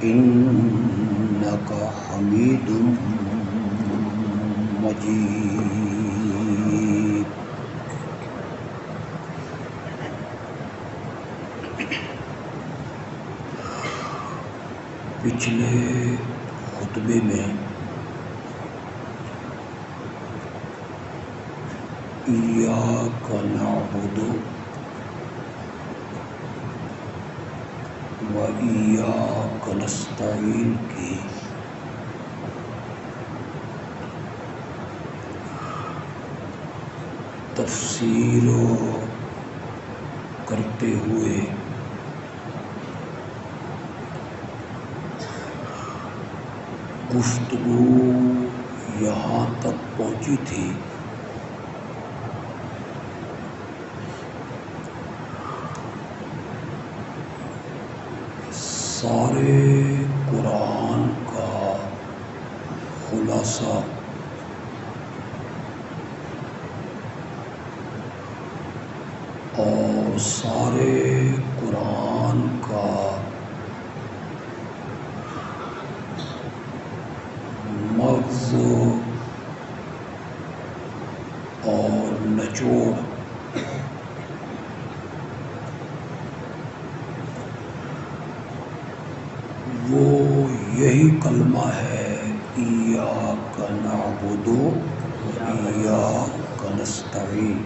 إنك حميد مجيد. پچھلے خطبے میں ایاک نعبد و ایاک نستعین کی تفسیر کرتے ہوئے گفتگو یہاں تک پہنچی تھی سارے قرآن کا خلاصہ اور سارے قرآن کا مغز اور نچوڑ وہ یہی کلمہ ہے ایاک نعبد و ایاک نستعین.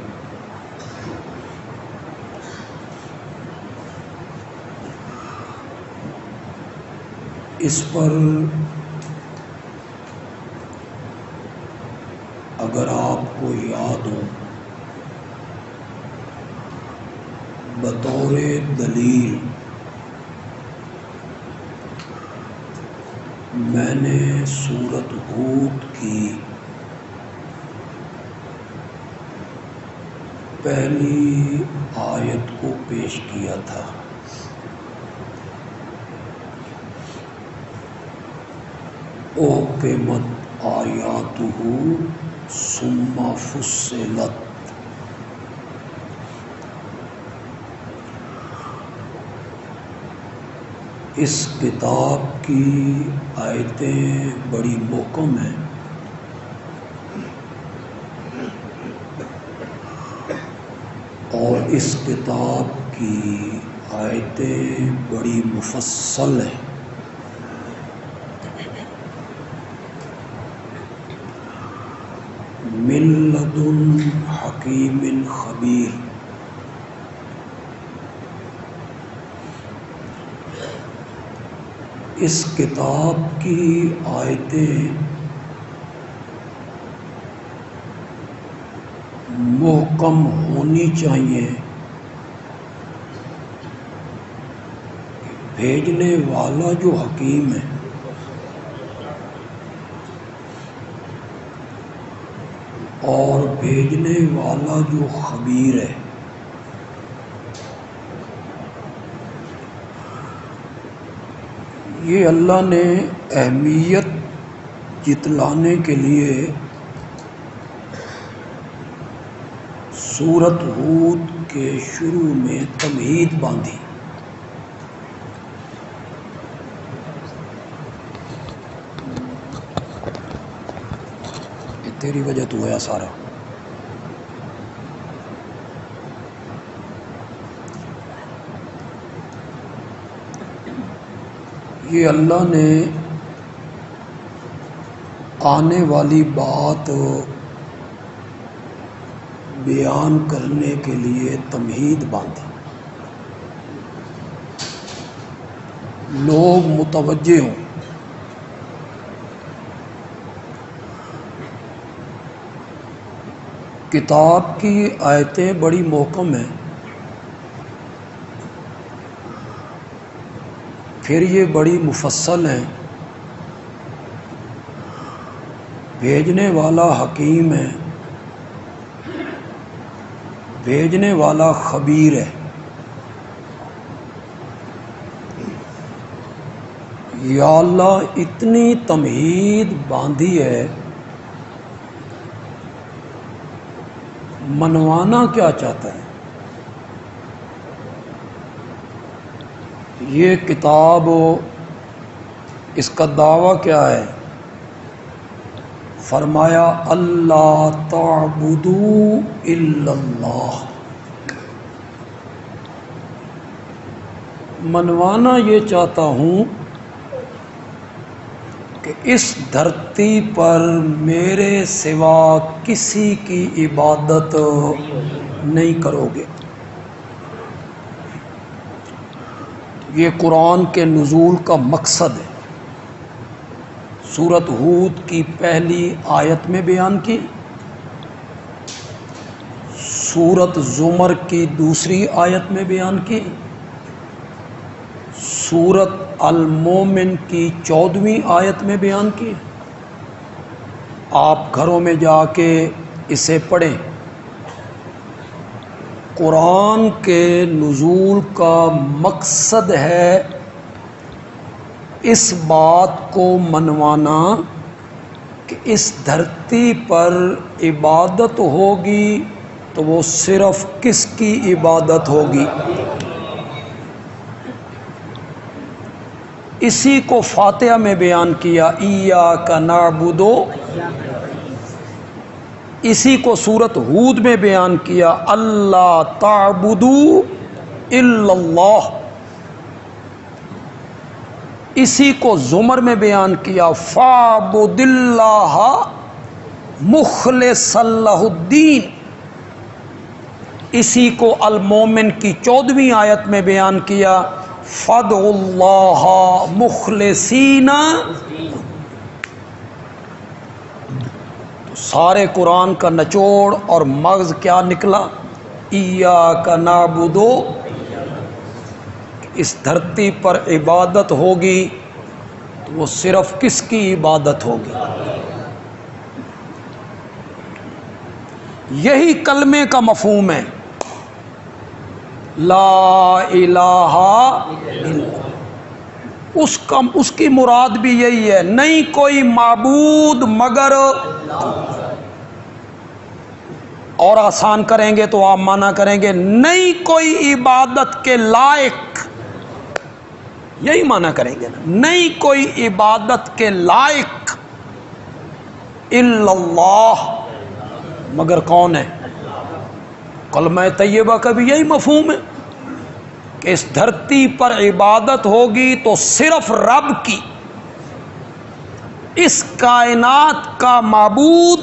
اس پر اگر آپ کو یاد ہو بطور دلیل میں نے سورۃ ہود کی پہلی آیت کو پیش کیا تھا. احکمت آیاتہ ثم فصلت. اس کتاب کی آیتیں بڑی محکم ہیں اور اس کتاب کی آیتیں بڑی مفصل ہیں. من لدن حکیم خبیر. اس کتاب کی آیتیں محکم ہونی چاہیے. بھیجنے والا جو حکیم ہے اور بھیجنے والا جو خبیر ہے یہ اللہ نے اہمیت جتلانے کے لیے سورۃ ہود کے شروع میں تمہید باندھی. یہ تیری وجہ تو ہوا سارا. یہ اللہ نے آنے والی بات بیان کرنے کے لیے تمہید باندھی. لوگ متوجہ ہوں. کتاب کی آیتیں بڑی محکم ہیں پھر یہ بڑی مفصل ہیں. بھیجنے والا حکیم ہے بھیجنے والا خبیر ہے. یا اللہ اتنی تمہید باندھی ہے، منوانا کیا چاہتا ہے؟ یہ کتاب اس کا دعویٰ کیا ہے؟ فرمایا اللہ تعبدوا الا اللہ. منوانا یہ چاہتا ہوں کہ اس دھرتی پر میرے سوا کسی کی عبادت نہیں کرو گے. یہ قرآن کے نزول کا مقصد ہے. سورۃ ہود کی پہلی آیت میں بیان کی، سورۃ زمر کی دوسری آیت میں بیان کی، سورۃ المومن کی 14ویں آیت میں بیان کی. آپ گھروں میں جا کے اسے پڑھیں. قرآن کے نزول کا مقصد ہے اس بات کو منوانا کہ اس دھرتی پر عبادت ہوگی تو وہ صرف کس کی عبادت ہوگی؟ اسی کو فاتحہ میں بیان کیا ایاک نعبد، اسی کو سورۃ ہود میں بیان کیا اللہ تعبدوا الا اللہ، اسی کو زمر میں بیان کیا فاعبد اللہ مخلصا لہ الدین، اسی کو المومن کی 14ویں آیت میں بیان کیا فادعوا اللہ مخلصین. سارے قرآن کا نچوڑ اور مغز کیا نکلا؟ ایاک نعبد. اس دھرتی پر عبادت ہوگی تو وہ صرف کس کی عبادت ہوگی؟ یہی کلمے کا مفہوم ہے لا الہ الا. اس کی مراد بھی یہی ہے نہیں کوئی معبود مگر. اور آسان کریں گے تو آپ مانا کریں گے نہیں کوئی عبادت کے لائق، یہی مانا کریں گے نا، نہیں کوئی عبادت کے لائق الا اللہ، مگر کون ہے؟ کلمہ طیبہ کا بھی یہی مفہوم ہے کہ اس دھرتی پر عبادت ہوگی تو صرف رب کی. اس کائنات کا معبود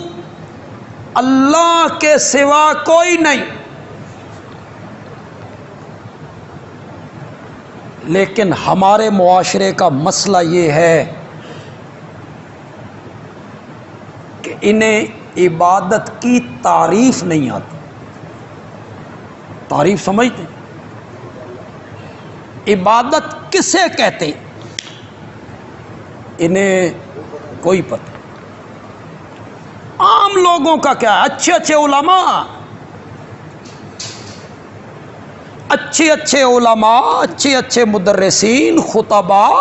اللہ کے سوا کوئی نہیں. لیکن ہمارے معاشرے کا مسئلہ یہ ہے کہ انہیں عبادت کی تعریف نہیں آتی. تعریف سمجھتے ہیں؟ عبادت کسے کہتے ہیں؟ انہیں کوئی پتہ. عام لوگوں کا کیا ہے؟ اچھے اچھے علماء، اچھے اچھے مدرسین، خطباء،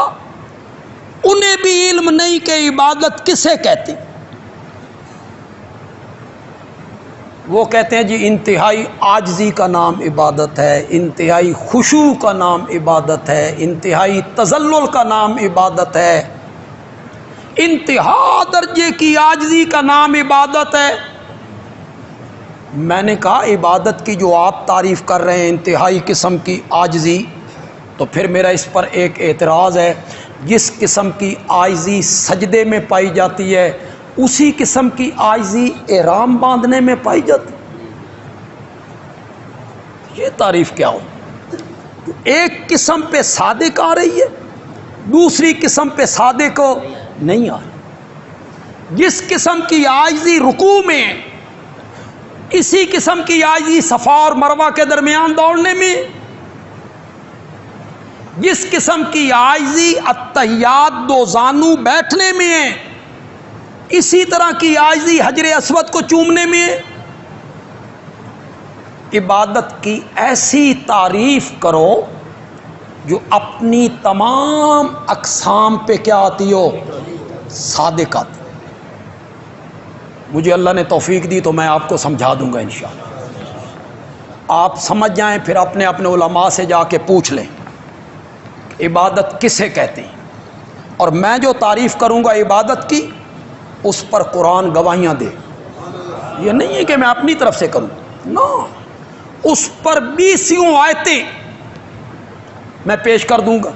انہیں بھی علم نہیں کہ عبادت کسے کہتے. وہ کہتے ہیں جی انتہائی عاجزی کا نام عبادت ہے، انتہائی خشوع کا نام عبادت ہے، انتہائی تذلل کا نام عبادت ہے، انتہا درجے کی عاجزی کا نام عبادت ہے. میں نے کہا عبادت کی جو آپ تعریف کر رہے ہیں انتہائی قسم کی عاجزی، تو پھر میرا اس پر ایک اعتراض ہے. جس قسم کی عاجزی سجدے میں پائی جاتی ہے اسی قسم کی عاجزی احرام باندھنے میں پائی جاتی. یہ تعریف کیا ہو؟ ایک قسم پہ صادق آ رہی ہے، دوسری قسم پہ صادق نہیں آ رہی. جس قسم کی عاجزی رکوع میں، اسی قسم کی عاجزی صفا اور مروہ کے درمیان دوڑنے میں. جس قسم کی عاجزی التحیات دو زانو بیٹھنے میں ہے، اسی طرح کی عاجزی حجر اسود کو چومنے میں. عبادت کی ایسی تعریف کرو جو اپنی تمام اقسام پہ کیا آتی ہو؟ صادق آتی. مجھے اللہ نے توفیق دی تو میں آپ کو سمجھا دوں گا انشاءاللہ. آپ سمجھ جائیں پھر اپنے علماء سے جا کے پوچھ لیں عبادت کسے کہتے ہیں. اور میں جو تعریف کروں گا عبادت کی اس پر قرآن گواہیاں دے. یہ نہیں ہے کہ میں اپنی طرف سے کروں، نو، اس پر 20 آیتیں میں پیش کر دوں گا.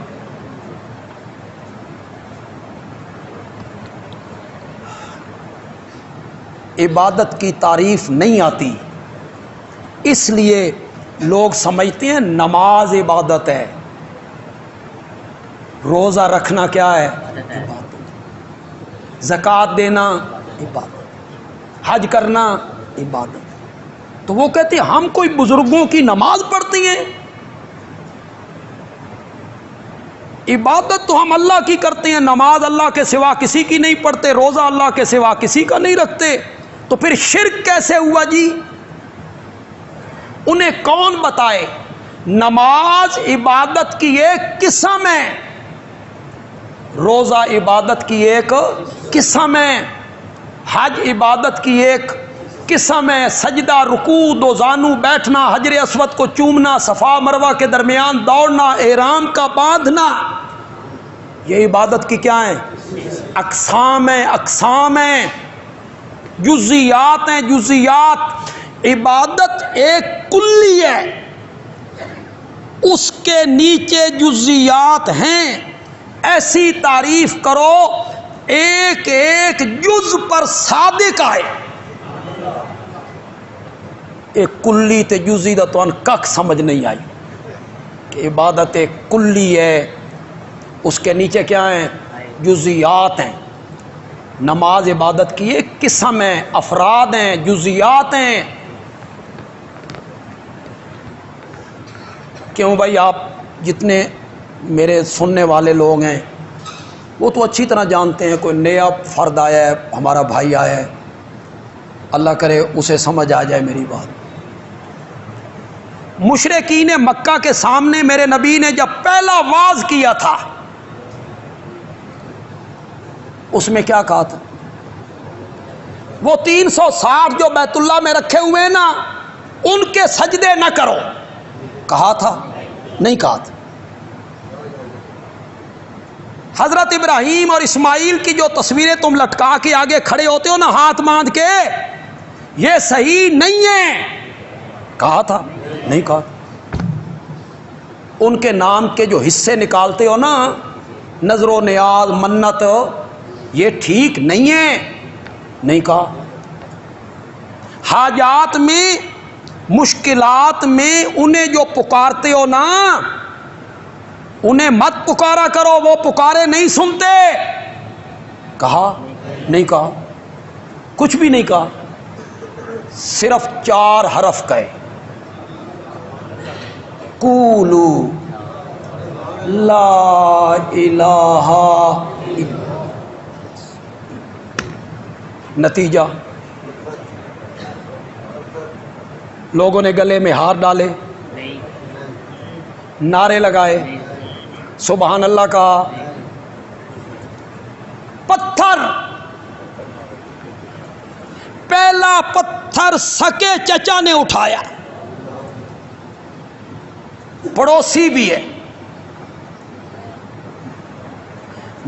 عبادت کی تعریف نہیں آتی، اس لیے لوگ سمجھتے ہیں نماز عبادت ہے، روزہ رکھنا کیا ہے؟ عبادت. زکوٰۃ دینا عبادت، حج کرنا عبادت. تو وہ کہتے ہیں ہم کوئی بزرگوں کی نماز پڑھتی ہیں، عبادت تو ہم اللہ کی کرتے ہیں، نماز اللہ کے سوا کسی کی نہیں پڑھتے، روزہ اللہ کے سوا کسی کا نہیں رکھتے. تو پھر شرک کیسے ہوا جی؟ انہیں کون بتائے؟ نماز عبادت کی ایک قسم ہے، روزہ عبادت کی ایک قسم ہے، حج عبادت کی ایک قسم ہے، سجدہ، رکوع، دو زانو بیٹھنا، حجر اسود کو چومنا، صفا مروہ کے درمیان دوڑنا، احرام کا باندھنا، یہ عبادت کی کیا ہیں؟ اقسام ہیں، اقسام ہیں، جزیات ہیں، جزیات. عبادت ایک کلی ہے، اس کے نیچے جزیات ہیں. ایسی تعریف کرو ایک ایک جز پر صادق آئے. ایک کلی تے جزی دا تو ان کک سمجھ نہیں آئی کہ عبادت ایک کلی ہے، اس کے نیچے کیا ہیں؟ جزیات ہیں. نماز عبادت کی ایک قسم ہے، افراد ہیں، جزیات ہیں. کیوں بھائی؟ آپ جتنے میرے سننے والے لوگ ہیں وہ تو اچھی طرح جانتے ہیں، کوئی نیا فرد آیا ہے، ہمارا بھائی آیا ہے، اللہ کرے اسے سمجھ آ جائے میری بات. مشرکین مکہ کے سامنے میرے نبی نے جب پہلا واز کیا تھا، اس میں کیا کہا تھا؟ وہ 360 جو بیت اللہ میں رکھے ہوئے ہیں نا، ان کے سجدے نہ کرو، کہا تھا؟ نہیں کہا تھا. حضرت ابراہیم اور اسماعیل کی جو تصویریں تم لٹکا کے آگے کھڑے ہوتے ہو نا ہاتھ باندھ کے، یہ صحیح نہیں ہے، کہا تھا؟ نہیں کہا. ان کے نام کے جو حصے نکالتے ہو نا، نظر و نیاز، منت، یہ ٹھیک نہیں ہے، نہیں کہا. حاجات میں، مشکلات میں انہیں جو پکارتے ہو نا، انہیں مت پکارا کرو، وہ پکارے نہیں سنتے، کہا؟ نہیں کہا، کچھ بھی نہیں کہا. صرف 4 حرف کہے، قولو لا الہ الا. نتیجہ لوگوں نے گلے میں ہار ڈالے، نعرے لگائے، سبحان اللہ کہا. پتھر، پہلا پتھر سکے چچا نے اٹھایا، پڑوسی بھی ہے.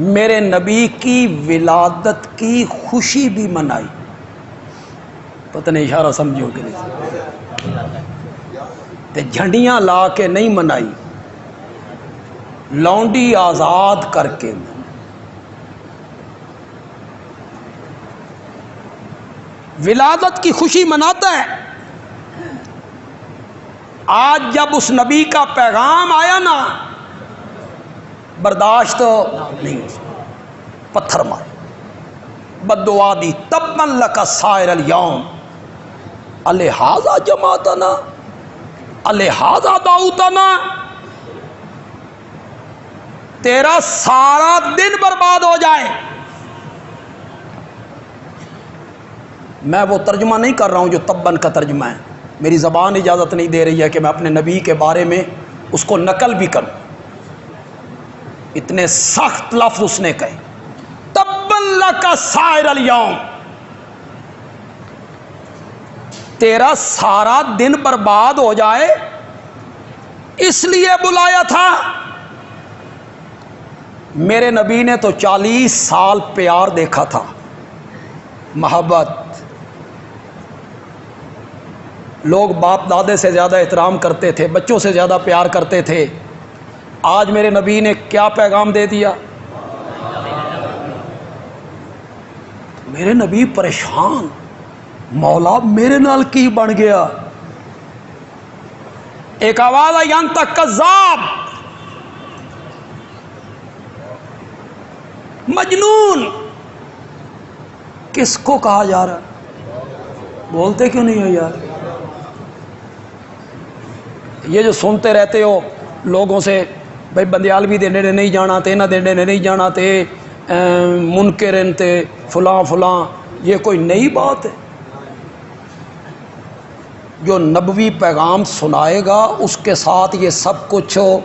میرے نبی کی ولادت کی خوشی بھی منائی، پتہ نہیں اشارہ سمجھو کہ نہیں، تے جھنڈیاں لا کے نہیں منائی، لونڈی آزاد کر کے. ولادت کی خوشی مناتا ہے. آج جب اس نبی کا پیغام آیا نا، برداشت نہیں، پتھر مارے، بددعا دی، تبًا لک سائر الیوم الہذا جمعتنا الہذا دعوتنا. تیرا سارا دن برباد ہو جائے. میں وہ ترجمہ نہیں کر رہا ہوں جو تبًا کا ترجمہ ہے، میری زبان اجازت نہیں دے رہی ہے کہ میں اپنے نبی کے بارے میں اس کو نقل بھی کروں. اتنے سخت لفظ اس نے کہے، تبًا لک سائر الیوم، تیرا سارا دن برباد ہو جائے، اس لیے بلایا تھا. میرے نبی نے تو 40 سال پیار دیکھا تھا، محبت. لوگ باپ دادے سے زیادہ احترام کرتے تھے، بچوں سے زیادہ پیار کرتے تھے. آج میرے نبی نے کیا پیغام دے دیا؟ میرے نبی پریشان، مولا میرے نال کی بن گیا. ایک آواز آئی انت کذاب، مجنون. کس کو کہا جا رہا ہے؟ بولتے کیوں نہیں ہو یار؟ یہ جو سنتے رہتے ہو لوگوں سے، بھائی بندیالوی دے نیڑے نہیں جانا تے، نہ دے نیڑے نہیں جانا تے، منکرن تے فلاں فلاں، یہ کوئی نئی بات ہے؟ جو نبوی پیغام سنائے گا اس کے ساتھ یہ سب کچھ ہو.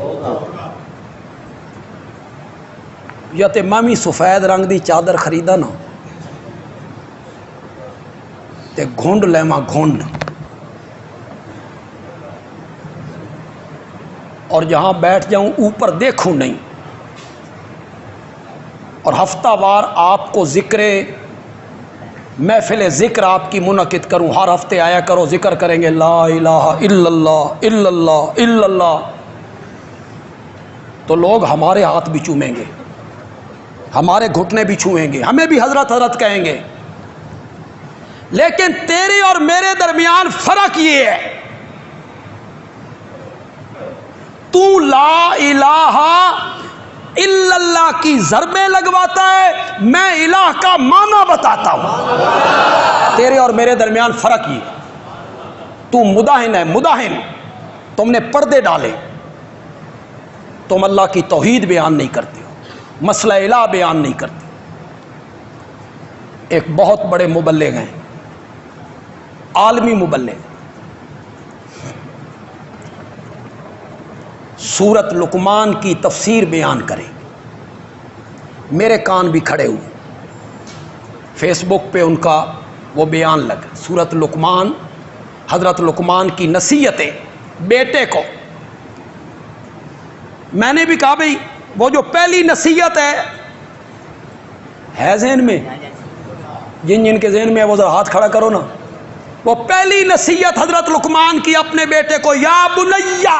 یا تے میں بھی سفید رنگ دی چادر خریدا نا تے گھونڈ لیما گھونڈ، اور جہاں بیٹھ جاؤں اوپر دیکھوں نہیں، اور ہفتہ وار آپ کو ذکر محفل ذکر آپ کی منعقد کروں. ہر ہفتے آیا کرو، ذکر کریں گے لا الہ الا اللہ الا اللہ الا اللہ. تو لوگ ہمارے ہاتھ بھی چومیں گے، ہمارے گھٹنے بھی چھوئیں گے، ہمیں بھی حضرت حضرت کہیں گے. لیکن تیرے اور میرے درمیان فرق یہ ہے، تو لا الہ الا اللہ کی ضربیں لگواتا ہے، میں الہ کا معنی بتاتا ہوں. تیرے اور میرے درمیان فرق یہ، تو مداہن ہے، مداہن. تم نے پردے ڈالے، تم اللہ کی توحید بیان نہیں کرتے ہو، مسئلہ الہ بیان نہیں کرتے. ایک بہت بڑے مبلغ ہیں، عالمی مبلغ، سورت لقمان کی تفسیر بیان کریں. میرے کان بھی کھڑے ہوئے، فیس بک پہ ان کا وہ بیان لگا. سورت لقمان، حضرت لقمان کی نصیحتیں بیٹے کو. میں نے بھی کہا بھئی وہ جو پہلی نصیحت ہے ذہن میں؟ جن جن کے ذہن میں ہے وہ ذرا ہاتھ کھڑا کرو نا. وہ پہلی نصیحت حضرت لقمان کی اپنے بیٹے کو، یا بنیا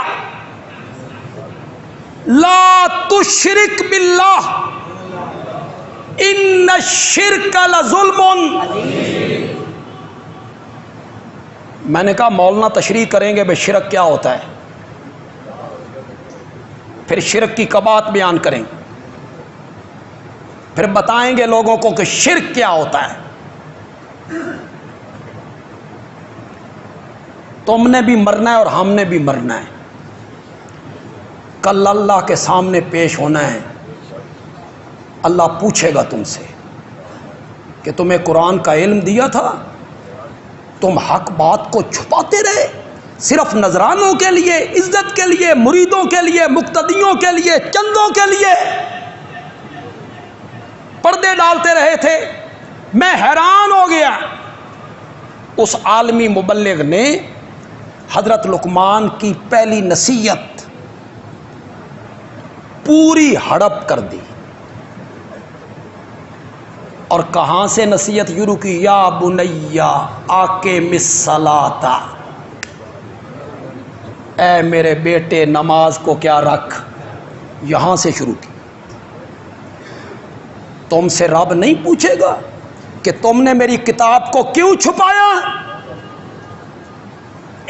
لا تشرک باللہ ان الشرک لظلم. میں نے کہا مولانا تشریح کریں گے بھئی شرک کیا ہوتا ہے، پھر شرک کی قباحت بیان کریں گے، پھر بتائیں گے لوگوں کو کہ شرک کیا ہوتا ہے. تم نے بھی مرنا ہے اور ہم نے بھی مرنا ہے. کل اللہ کے سامنے پیش ہونا ہے. اللہ پوچھے گا تم سے کہ تمہیں قرآن کا علم دیا تھا، تم حق بات کو چھپاتے رہے، صرف نذرانوں کے لیے، عزت کے لیے، مریدوں کے لیے، مقتدیوں کے لیے، چندوں کے لیے پردے ڈالتے رہے تھے. میں حیران ہو گیا. اس عالمی مبلغ نے حضرت لقمان کی پہلی نصیحت پوری ہڑپ کر دی. اور کہاں سے نصیحت شروع کی؟ یا بنیا اقیم الصلاۃ، اے میرے بیٹے نماز کو کیا رکھ. یہاں سے شروع کی. تم سے رب نہیں پوچھے گا کہ تم نے میری کتاب کو کیوں چھپایا.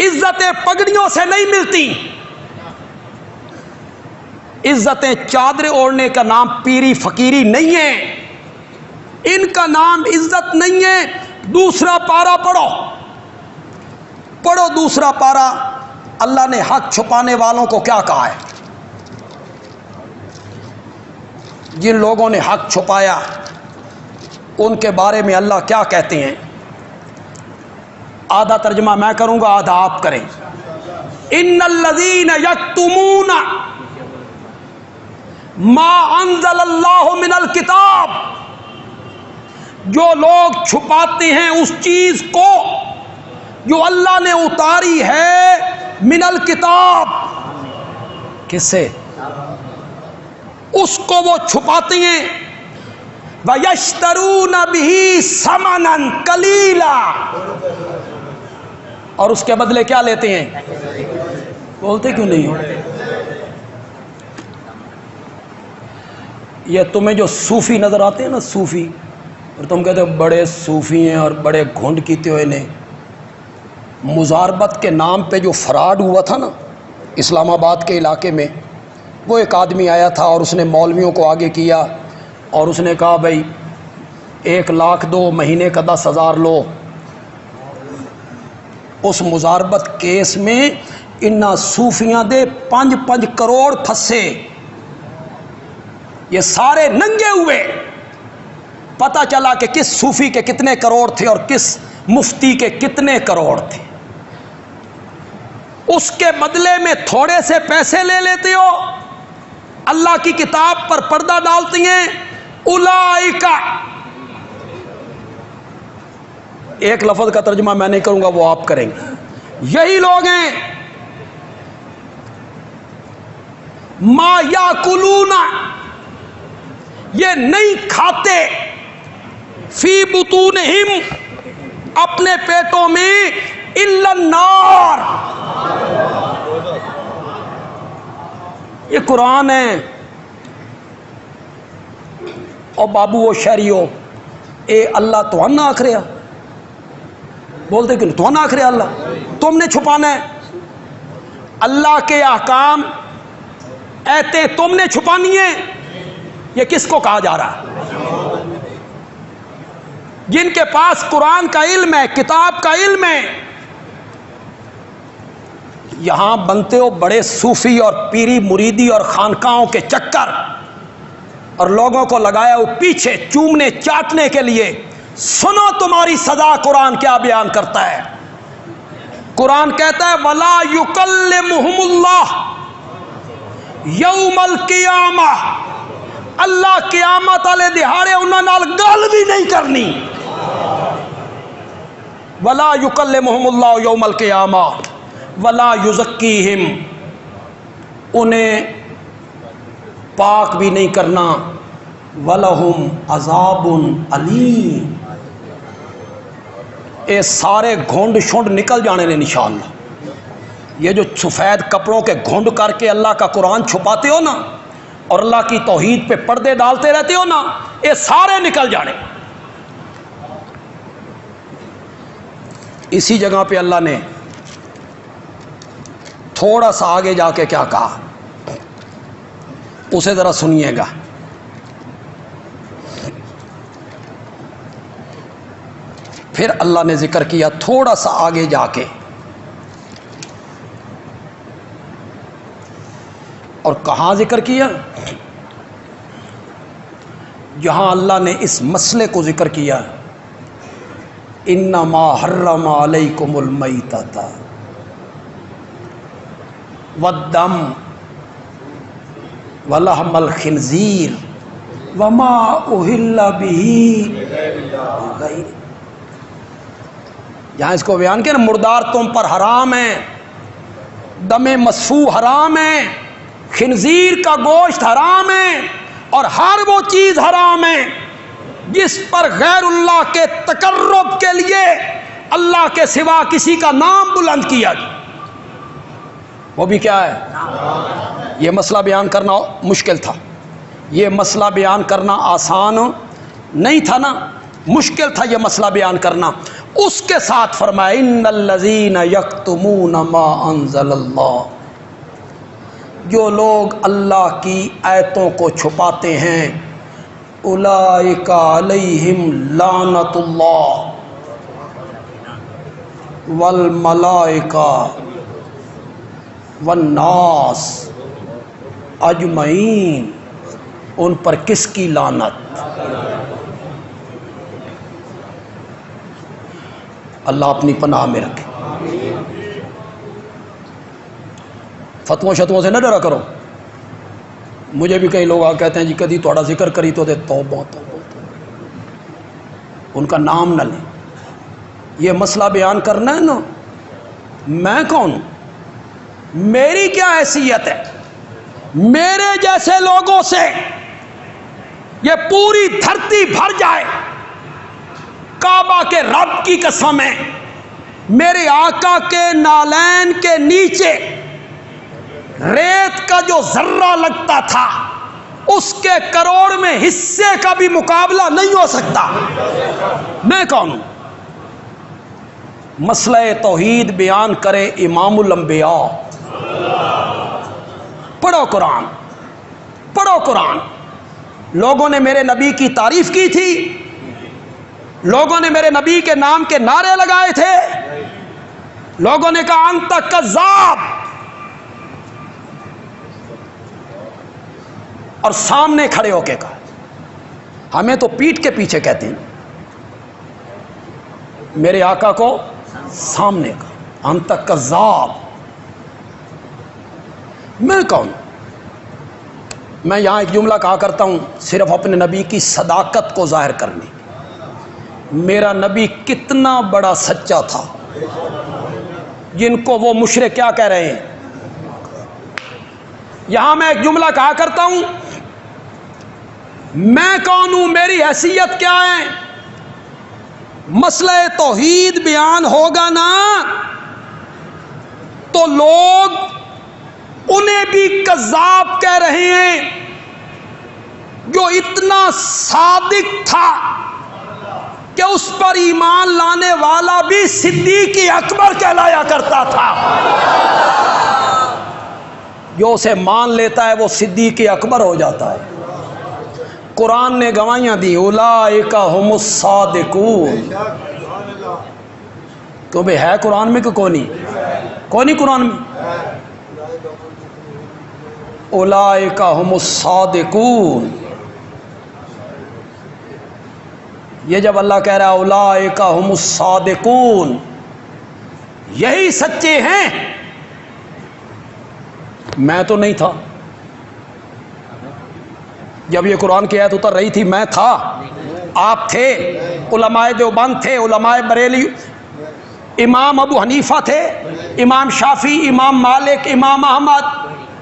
عزتیں پگڑیوں سے نہیں ملتی، عزتیں چادر اوڑھنے کا نام پیری فقیری نہیں ہے، ان کا نام عزت نہیں ہے. دوسرا پارا پڑھو، پڑھو دوسرا پارا. اللہ نے حق چھپانے والوں کو کیا کہا ہے؟ جن لوگوں نے حق چھپایا ان کے بارے میں اللہ کیا کہتے ہیں؟ آدھا ترجمہ میں کروں گا، آدھا آپ کریں. ان الذین یکتمون ما انزل اللہ من الکتاب، جو لوگ چھپاتے ہیں اس چیز کو جو اللہ نے اتاری ہے من الکتاب. کس سے؟ اس کو وہ چھپاتی ہیں. وَيَشْتَرُونَ بِهِ ثَمَنًا قَلِيلًا، اور اس کے بدلے کیا لیتے ہیں؟ بولتے کیوں نہیں ہو؟ یہ تمہیں جو صوفی نظر آتے ہیں نا، صوفی، اور تم کہتے ہو بڑے صوفی ہیں اور بڑے گھنڈ کیتے ہوئے نے. مزاربت کے نام پہ جو فراڈ ہوا تھا نا اسلام آباد کے علاقے میں، وہ ایک آدمی آیا تھا اور اس نے مولویوں کو آگے کیا اور اس نے کہا بھائی 1 لاکھ دو، مہینے کا 10,000 لو. اس مزاربت کیس میں انہاں صوفیاں دے 5 کروڑ پھسے. یہ سارے ننگے ہوئے. پتہ چلا کہ کس صوفی کے کتنے کروڑ تھے اور کس مفتی کے کتنے کروڑ تھے. اس کے بدلے میں تھوڑے سے پیسے لے لیتے ہو، اللہ کی کتاب پر پردہ ڈالتی ہیں. اولئکا، ایک لفظ کا ترجمہ میں نہیں کروں گا، وہ آپ کریں گے. یہی لوگ ہیں ما یاکلون، یہ نہیں کھاتے، فی بطونہم، اپنے پیٹوں میں، الا النار. یہ قرآن ہے. اور بابو و شہریو، اے اللہ تو انا آخریا، بولتے کہ تو انا آخریا، اللہ تم نے چھپانا ہے. اللہ کے احکام ایتے تم نے چھپانی ہے. یہ کس کو کہا جا رہا ہے؟ جن کے پاس قرآن کا علم ہے، کتاب کا علم ہے. یہاں بنتے ہو بڑے صوفی اور پیری مریدی اور خانقاہوں کے چکر، اور لوگوں کو لگایا ہو پیچھے چومنے چاٹنے کے لیے. سنو تمہاری سزا قرآن کیا بیان کرتا ہے. قرآن کہتا ہے وَلَا يُكَلِّمُهُمُ اللَّهُ يَوْمَ الْقِيَامَةِ، اللہ قیامت والے دہاڑے انہاں نال گل بھی نہیں کرنی. وَلَا يُكَلِّمُهُمُ اللَّهُ يَوْمَ الْقِيَامَةِ وَلَا يُزَكِّيهِمْ، انہیں پاک بھی نہیں کرنا. وَلَهُمْ عَذَابٌ أَلِيمٌ، اے سارے گھونڈ شونڈ نکل جانے نے انشاءاللہ. یہ جو سفید کپڑوں کے گھونڈ کر کے اللہ کا قرآن چھپاتے ہو نا اور اللہ کی توحید پہ پردے ڈالتے رہتے ہو نا، یہ سارے نکل جانے. اسی جگہ پہ اللہ نے تھوڑا سا آگے جا کے کیا کہا، اسے ذرا سنیے گا. پھر اللہ نے ذکر کیا تھوڑا سا آگے جا کے، اور کہاں ذکر کیا؟ جہاں اللہ نے اس مسئلے کو ذکر کیا، انما حرم علیکم المیتۃ والدم ولحم الخنزیر وما اہل بہ غیر. جہاں اس کو بیان کیا نا، مردار تم پر حرام ہے، دم مسفوح حرام ہے، خنزیر کا گوشت حرام ہے، اور ہر وہ چیز حرام ہے جس پر غیر اللہ کے تقرب کے لیے اللہ کے سوا کسی کا نام بلند کیا گیا. وہ بھی کیا ہے؟ یہ مسئلہ بیان کرنا مشکل تھا، یہ مسئلہ بیان کرنا آسان نہیں تھا نا، مشکل تھا یہ مسئلہ بیان کرنا. اس کے ساتھ فرمایا ان الذین یکتمون ما انزل اللہ، جو لوگ اللہ کی آیتوں کو چھپاتے ہیں، اولئک علیہم لعنت اللہ والملائکہ والناس اجمعین. ان پر کس کی لعنت؟ اللہ اپنی پناہ میں رکھے. فتووں شتووں سے نہ ڈرا کرو. مجھے بھی کئی لوگ آ کہتے ہیں جی کدی تھوڑا ذکر کری تو دے توبہ توبہ، ان کا نام نہ لیں. یہ مسئلہ بیان کرنا ہے نا، میں کون ہوں، میری کیا حیثیت ہے، میرے جیسے لوگوں سے یہ پوری دھرتی بھر جائے، کعبہ کے رب کی قسم ہے، میرے آقا کے نالین کے نیچے ریت کا جو ذرہ لگتا تھا اس کے کروڑ میں حصے کا بھی مقابلہ نہیں ہو سکتا۔ میں کون ہوں؟ مسئلہ توحید بیان کرے امام الانبیاء۔ پڑھو قرآن، پڑھو قرآن۔ لوگوں نے میرے نبی کی تعریف کی تھی، لوگوں نے میرے نبی کے نام کے نعرے لگائے تھے، لوگوں نے کہا انت کذاب، اور سامنے کھڑے ہو کے کہا۔ ہمیں تو پیٹھ کے پیچھے کہتے ہیں، میرے آقا کو سامنے کہا انت کذاب۔ میں کون؟ میں یہاں ایک جملہ کہا کرتا ہوں صرف اپنے نبی کی صداقت کو ظاہر کرنے۔ میرا نبی کتنا بڑا سچا تھا، جن کو وہ مشرک کیا کہہ رہے ہیں۔ یہاں میں ایک جملہ کہا کرتا ہوں، میں کون ہوں، میری حیثیت کیا ہے۔ مسئلہ توحید بیان ہوگا نا تو لوگ انہیں بھی کذاب کہہ رہے ہیں جو اتنا صادق تھا کہ اس پر ایمان لانے والا بھی صدیق اکبر کہلایا کرتا تھا۔ جو اسے مان لیتا ہے وہ صدیق اکبر ہو جاتا ہے۔ قرآن نے گواہیاں دی، اولئک ھم الصادقون۔ تو بھئی ہے قرآن میں کہ کونی قرآن میں؟ اولئک ھم الصادقون۔ یہ جب اللہ کہہ رہا ہے اولئک ھم الصادقون، یہی سچے ہیں، میں تو نہیں تھا جب یہ قرآن کی آیت اتر رہی تھی، میں تھا، آپ تھے، علماء دیوبند تھے، علماء بریلی، امام ابو حنیفہ تھے، امام شافعی، امام مالک، امام احمد،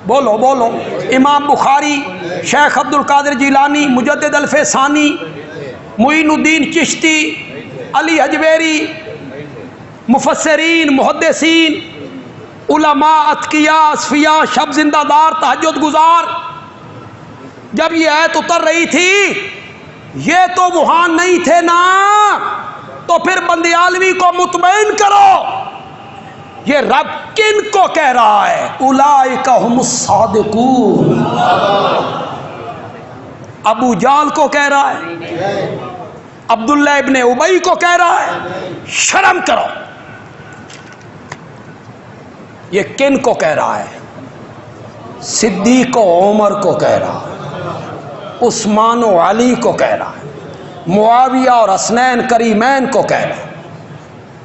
بولو بولو، امام بخاری، شیخ عبد القادر جیلانی، مجدد الفیسانی، معین الدین چشتی، علی حجویری، مفسرین، محدثین، علماء، اتقیاء، اصفیاء، شب زندہ دار، تہجد گزار۔ جب یہ آیت اتر رہی تھی یہ تو وہاں نہیں تھے نا، تو پھر بندیالوی کو مطمئن کرو، یہ رب کن کو کہہ رہا ہے؟ اولئک ھم الصادقون۔ ابو جال کو کہہ رہا ہے، عبداللہ ابن ابی کو کہہ رہا ہے، شرم کرو۔ یہ کن کو کہہ رہا ہے؟ صدیق و عمر کو کہہ رہا ہے، عثمان و علی کو کہہ رہا ہے، معاویہ اور حسنین کریمین کو کہہ رہا ہے،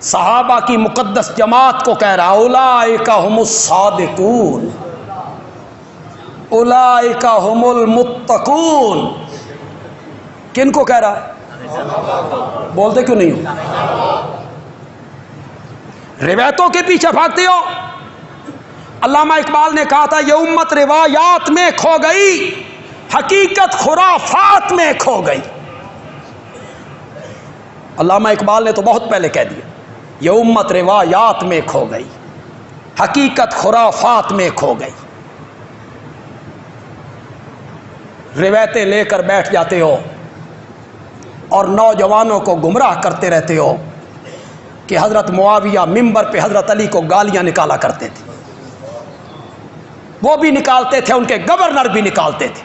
صحابہ کی مقدس جماعت کو کہہ رہا ہے، اولئک ھم الصادقون، اولئک ھم المتقون۔ کن کو کہہ رہا ہے؟ بولتے کیوں نہیں ہو؟ روایتوں کے پیچھے بھاگتے ہو۔ علامہ اقبال نے کہا تھا یہ امت روایات میں کھو گئی، حقیقت خرافات میں کھو گئی۔ علامہ اقبال نے تو بہت پہلے کہہ دیا، یہ امت روایات میں کھو گئی، حقیقت خرافات میں کھو گئی۔ روایتیں لے کر بیٹھ جاتے ہو اور نوجوانوں کو گمراہ کرتے رہتے ہو کہ حضرت معاویہ ممبر پہ حضرت علی کو گالیاں نکالا کرتے تھے، وہ بھی نکالتے تھے، ان کے گورنر بھی نکالتے تھے۔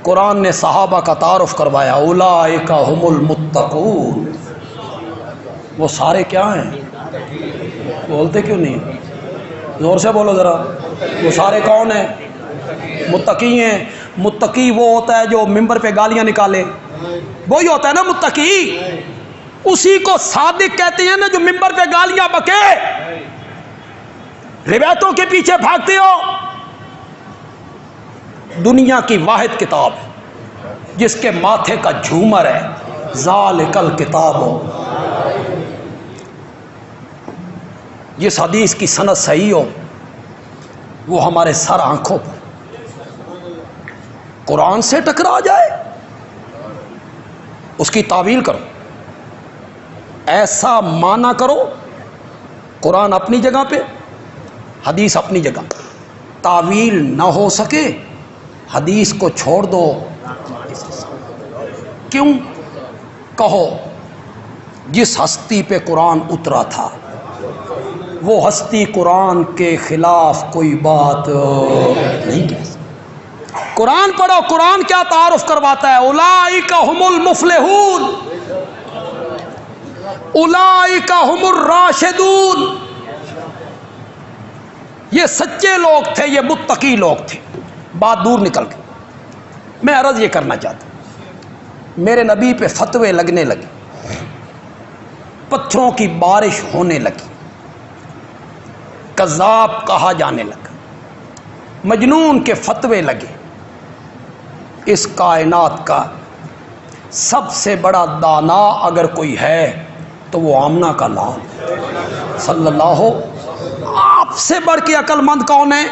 قرآن نے صحابہ کا تعارف کروایا، اولئک ھم المتقون۔ وہ سارے کیا ہیں؟ بولتے کیوں نہیں؟ زور سے بولو ذرا، وہ سارے کون ہیں؟ متقی ہیں۔ متقی وہ ہوتا ہے جو ممبر پہ گالیاں نکالے، وہی ہوتا ہے نا متقی۔ اسی کو صادق کہتے ہیں نا جو ممبر پہ گالیاں بکے۔ روایتوں کے پیچھے بھاگتے ہو۔ دنیا کی واحد کتاب جس کے ماتھے کا جھومر ہے، ذالک الکتاب، جس حدیث کی سند صحیح ہو، وہ ہمارے سر آنکھوں پر قرآن سے ٹکرا جائے اس کی تعویل کرو، ایسا مانا کرو قرآن اپنی جگہ پہ، حدیث اپنی جگہ، تعویل نہ ہو سکے حدیث کو چھوڑ دو۔ کیوں؟ کہو جس ہستی پہ قرآن اترا تھا وہ ہستی قرآن کے خلاف کوئی بات نہیں کہہ سکتی۔ قرآن پڑھو، قرآن کیا تعارف کرواتا ہے؟ اولئک ھم المفلحون، اولئک ھم الراشدون، یہ سچے لوگ تھے، یہ متقی لوگ تھے۔ بات دور نکل گئی۔ میں عرض یہ کرنا چاہتا ہوں، میرے نبی پہ فتوے لگنے لگے، پتھروں کی بارش ہونے لگی، کذاب کہا جانے لگا، مجنون کے فتوے لگے۔ اس کائنات کا سب سے بڑا دانا اگر کوئی ہے تو وہ آمنہ کا لال صلی اللہ۔ آپ سے بڑھ کے عقل مند کون ہے؟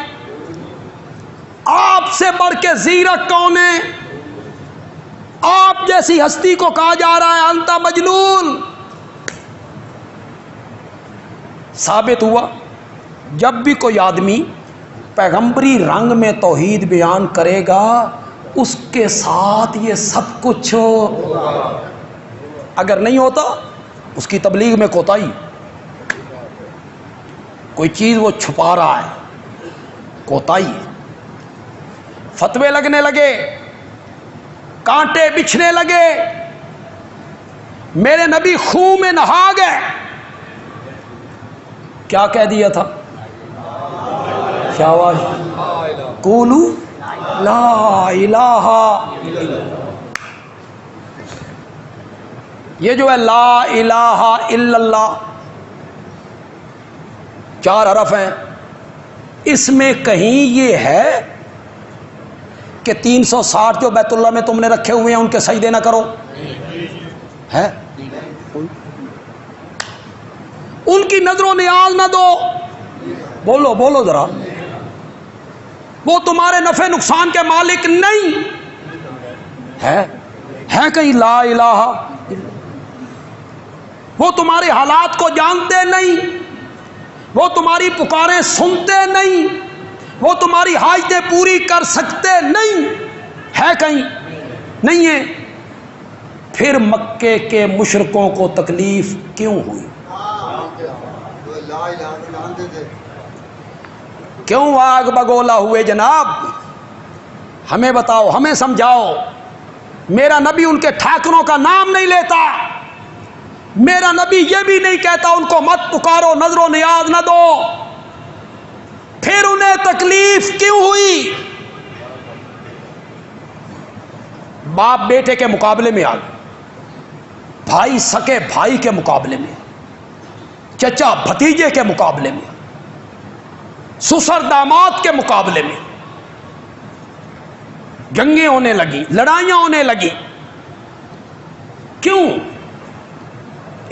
آپ سے بڑھ کے زیرک کون ہے؟ آپ جیسی ہستی کو کہا جا رہا ہے انت مجنون۔ ثابت ہوا جب بھی کوئی آدمی پیغمبری رنگ میں توحید بیان کرے گا اس کے ساتھ یہ سب کچھ اگر نہیں ہوتا اس کی تبلیغ میں کوتاہی، کوئی چیز وہ چھپا رہا ہے، کوتاہی۔ فتوے لگنے لگے، کانٹے بچھنے لگے، میرے نبی خون میں نہا گئے۔ کیا کہہ دیا تھا؟ شاباش، قولو لا الہ الا اللہ۔ یہ جو ہے لا الہ الا اللہ 4 حرف ہیں، اس میں کہیں یہ ہے کہ 360 جو بیت اللہ میں تم نے رکھے ہوئے ہیں ان کے سجدے نہ کرو؟ ہے؟ ان کی نظر و نیاز نہ دو؟ بولو بولو ذرا، وہ تمہارے نفع نقصان کے مالک نہیں ہے؟ کہیں لا الہ؟ وہ تمہارے حالات کو جانتے نہیں، وہ تمہاری پکاریں سنتے نہیں، وہ تمہاری حاجتیں پوری کر سکتے نہیں، ہے کہیں؟ نہیں ہے۔ پھر مکے کے مشرکوں کو تکلیف کیوں ہوئی؟ کیوں آگ بگولا ہوئے جناب؟ ہمیں بتاؤ، ہمیں سمجھاؤ۔ میرا نبی ان کے ٹھاکروں کا نام نہیں لیتا، میرا نبی یہ بھی نہیں کہتا ان کو مت پکارو، نظر و نیاز نہ دو۔ پھر انہیں تکلیف کیوں ہوئی؟ باپ بیٹے کے مقابلے میں آ گئے، بھائی سکے بھائی کے مقابلے میں، چچا بھتیجے کے مقابلے میں، سسر داماد کے مقابلے میں جنگیں ہونے لگی، لڑائیاں ہونے لگی۔ کیوں؟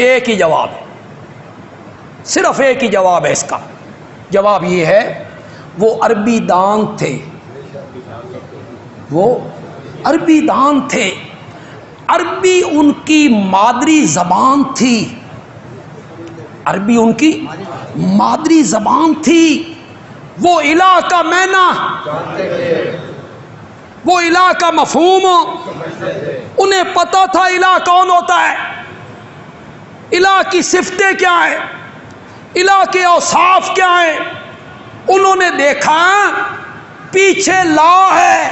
ایک ہی جواب ہے، صرف ایک ہی جواب ہے اس کا۔ جواب یہ ہے وہ عربی دان تھے، وہ عربی دان تھے، عربی ان کی مادری زبان تھی، عربی ان کی مادری زبان تھی۔ وہ الہ کا معنی، وہ الہ کا مفہوم انہیں پتا تھا۔ الہ کون ہوتا ہے، الہ کی صفتیں کیا ہیں، الہ کے اوصاف کیا ہیں۔ انہوں نے دیکھا پیچھے لا ہے،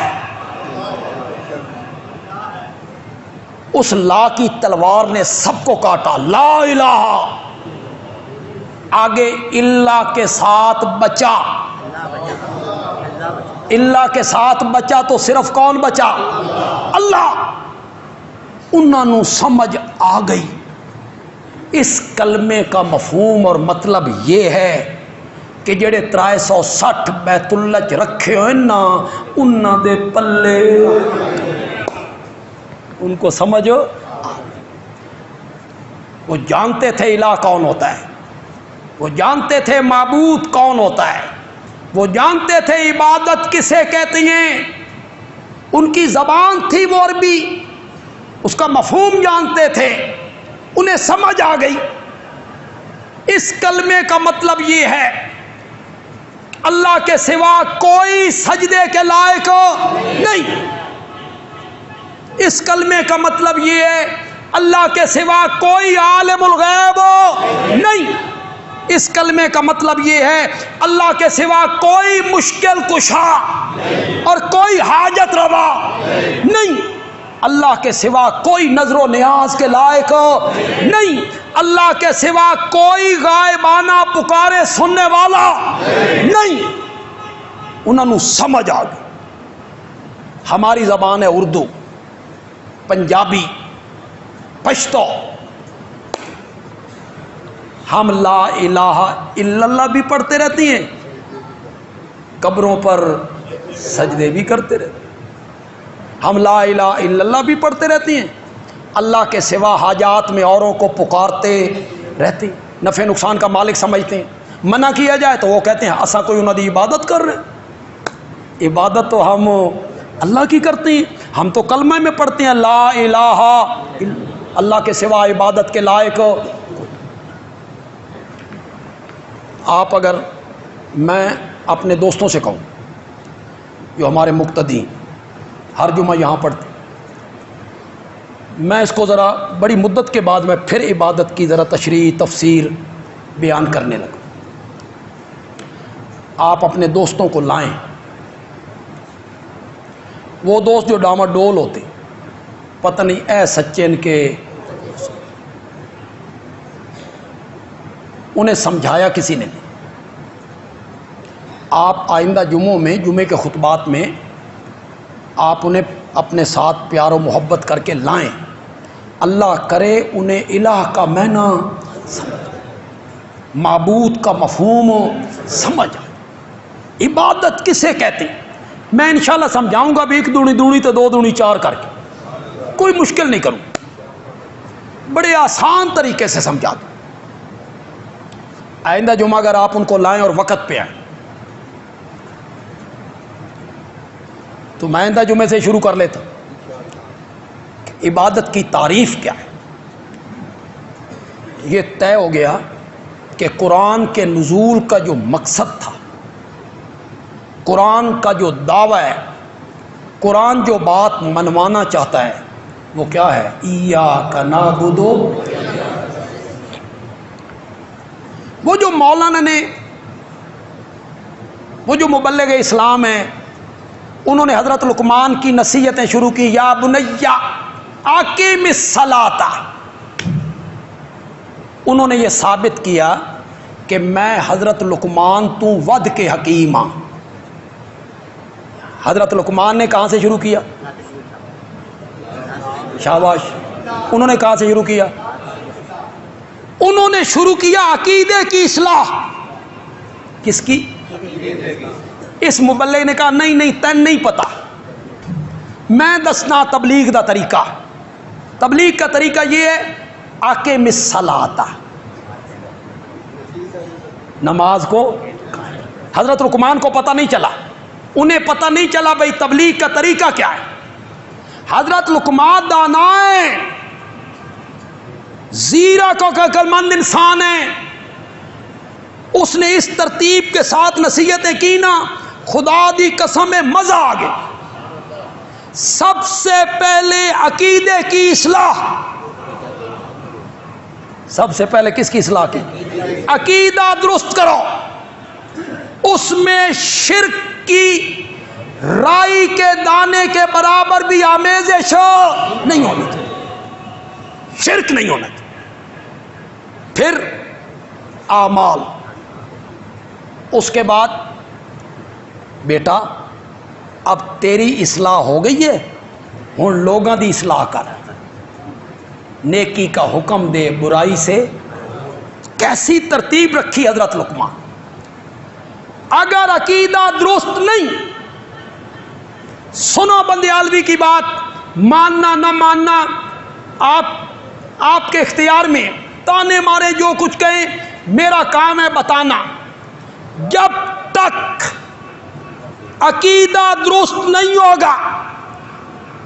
اس لا کی تلوار نے سب کو کاٹا، لا الہ۔ آگے اللہ کے ساتھ بچا، اللہ کے ساتھ بچا تو صرف کون بچا؟ اللہ۔ انہوں نے سمجھ آ گئی اس کلمے کا مفہوم اور مطلب یہ ہے کہ جڑے 360 بیت اللہ چ رکھے ہوئے نا انہاں دے پلے، ان کو سمجھ۔ وہ جانتے تھے الہ کون ہوتا ہے، وہ جانتے تھے معبود کون ہوتا ہے، وہ جانتے تھے عبادت کسے کہتے ہیں، ان کی زبان تھی وہ عربی، اس کا مفہوم جانتے تھے، انہیں سمجھ آ گئی اس کلمے کا مطلب یہ ہے اللہ کے سوا کوئی سجدے کے لائق نہیں۔ اس کلمے کا مطلب یہ ہے اللہ کے سوا کوئی عالم الغیب نہیں۔ اس کلمے کا مطلب یہ ہے اللہ کے سوا کوئی مشکل کشا اور کوئی حاجت روا نہیں۔ اللہ کے سوا کوئی نظر و نیاز کے لائق نہیں۔ اللہ کے سوا کوئی غائبانہ پکارے سننے والا نہیں۔ انہوں نے سمجھ آ گئی۔ ہماری زبان ہے اردو، پنجابی، پشتو، ہم لا الہ الا اللہ بھی پڑھتے رہتی ہیں، قبروں پر سجدے بھی کرتے رہتے ہیں۔ ہم لا الہ الا اللہ بھی پڑھتے رہتی ہیں، اللہ کے سوا حاجات میں اوروں کو پکارتے رہتے ہیں، نفع نقصان کا مالک سمجھتے ہیں۔ منع کیا جائے تو وہ کہتے ہیں اسا کوئی انہوں دی عبادت کر رہے ہیں۔ عبادت تو ہم اللہ کی کرتے ہیں، ہم تو کلمہ میں پڑھتے ہیں لا الہ الا اللہ کے سوا عبادت کے لائق۔ آپ اگر میں اپنے دوستوں سے کہوں جو ہمارے مقتدی ہر جمعہ یہاں پڑھتے، میں اس کو ذرا بڑی مدت کے بعد میں پھر عبادت کی ذرا تشریح تفسیر بیان کرنے لگا۔ آپ اپنے دوستوں کو لائیں، وہ دوست جو ڈاما ڈول ہوتے، پتہ نہیں اے سچے ان کے، انہیں سمجھایا کسی نے نہیں۔ آپ آئندہ جمعوں میں جمعے کے خطبات میں آپ انہیں اپنے ساتھ پیار و محبت کر کے لائیں، اللہ کرے انہیں الہ کا معنی سمجھ، معبود کا مفہوم سمجھ آئے، عبادت کسے کہتے ہیں۔ میں انشاءاللہ سمجھاؤں گا بھی 1 دونی دونی تو 2 دونی 4 کر کے، کوئی مشکل نہیں کروں، بڑے آسان طریقے سے سمجھا دوں۔ آئندہ جمعہ اگر آپ ان کو لائیں اور وقت پہ آئیں تو میں آئندہ جمعے سے شروع کر لیتا کہ عبادت کی تعریف کیا ہے۔ یہ طے ہو گیا کہ قرآن کے نزول کا جو مقصد تھا، قرآن کا جو دعویٰ ہے، قرآن جو بات منوانا چاہتا ہے وہ کیا ہے؟ ایاک نعبد، وہ جو مولانا نے، وہ جو مبلغ اسلام ہیں، انہوں نے حضرت لقمان کی نصیحتیں شروع کی، یا بنیا اقیم الصلاۃ۔ انہوں نے یہ ثابت کیا کہ میں حضرت لقمان تو ود کے حکیم ہاں۔ حضرت لقمان نے کہاں سے شروع کیا؟ شاباش، انہوں نے کہاں سے شروع کیا؟ انہوں نے شروع کیا عقیدے کی اصلاح۔ کس کی؟ اس مبلغ نے کہا نہیں تین نہیں پتا، میں دسنا تبلیغ دا طریقہ۔ تبلیغ کا طریقہ یہ ہے اقیم الصلاۃ، نماز کو۔ حضرت لقمان کو پتہ نہیں چلا، انہیں پتہ نہیں چلا بھائی تبلیغ کا طریقہ کیا ہے۔ حضرت لقمان دانا ہے، زیرہ کو عقل مند انسان ہے، اس نے اس ترتیب کے ساتھ نصیحتیں کی نا، خدا دی قسم میں مزہ آ گیا۔ سب سے پہلے عقیدے کی اصلاح، سب سے پہلے کس کی اصلاح کی؟ عقیدہ درست کرو، اس میں شرک کی رائی کے دانے کے برابر بھی آمیزش نہیں ہونی چاہیے، شرک نہیں ہونا چاہیے۔ پھر اعمال، اس کے بعد بیٹا اب تیری اصلاح ہو گئی ہے، ہن لوگاں دی اصلاح کر، نیکی کا حکم دے برائی سے۔ کیسی ترتیب رکھی حضرت لقمان۔ اگر عقیدہ درست نہیں، سنو بندیالوی کی بات، ماننا نہ ماننا آپ کے اختیار میں، تانے مارے جو کچھ کہیں، میرا کام ہے بتانا۔ جب تک عقیدہ درست نہیں ہوگا،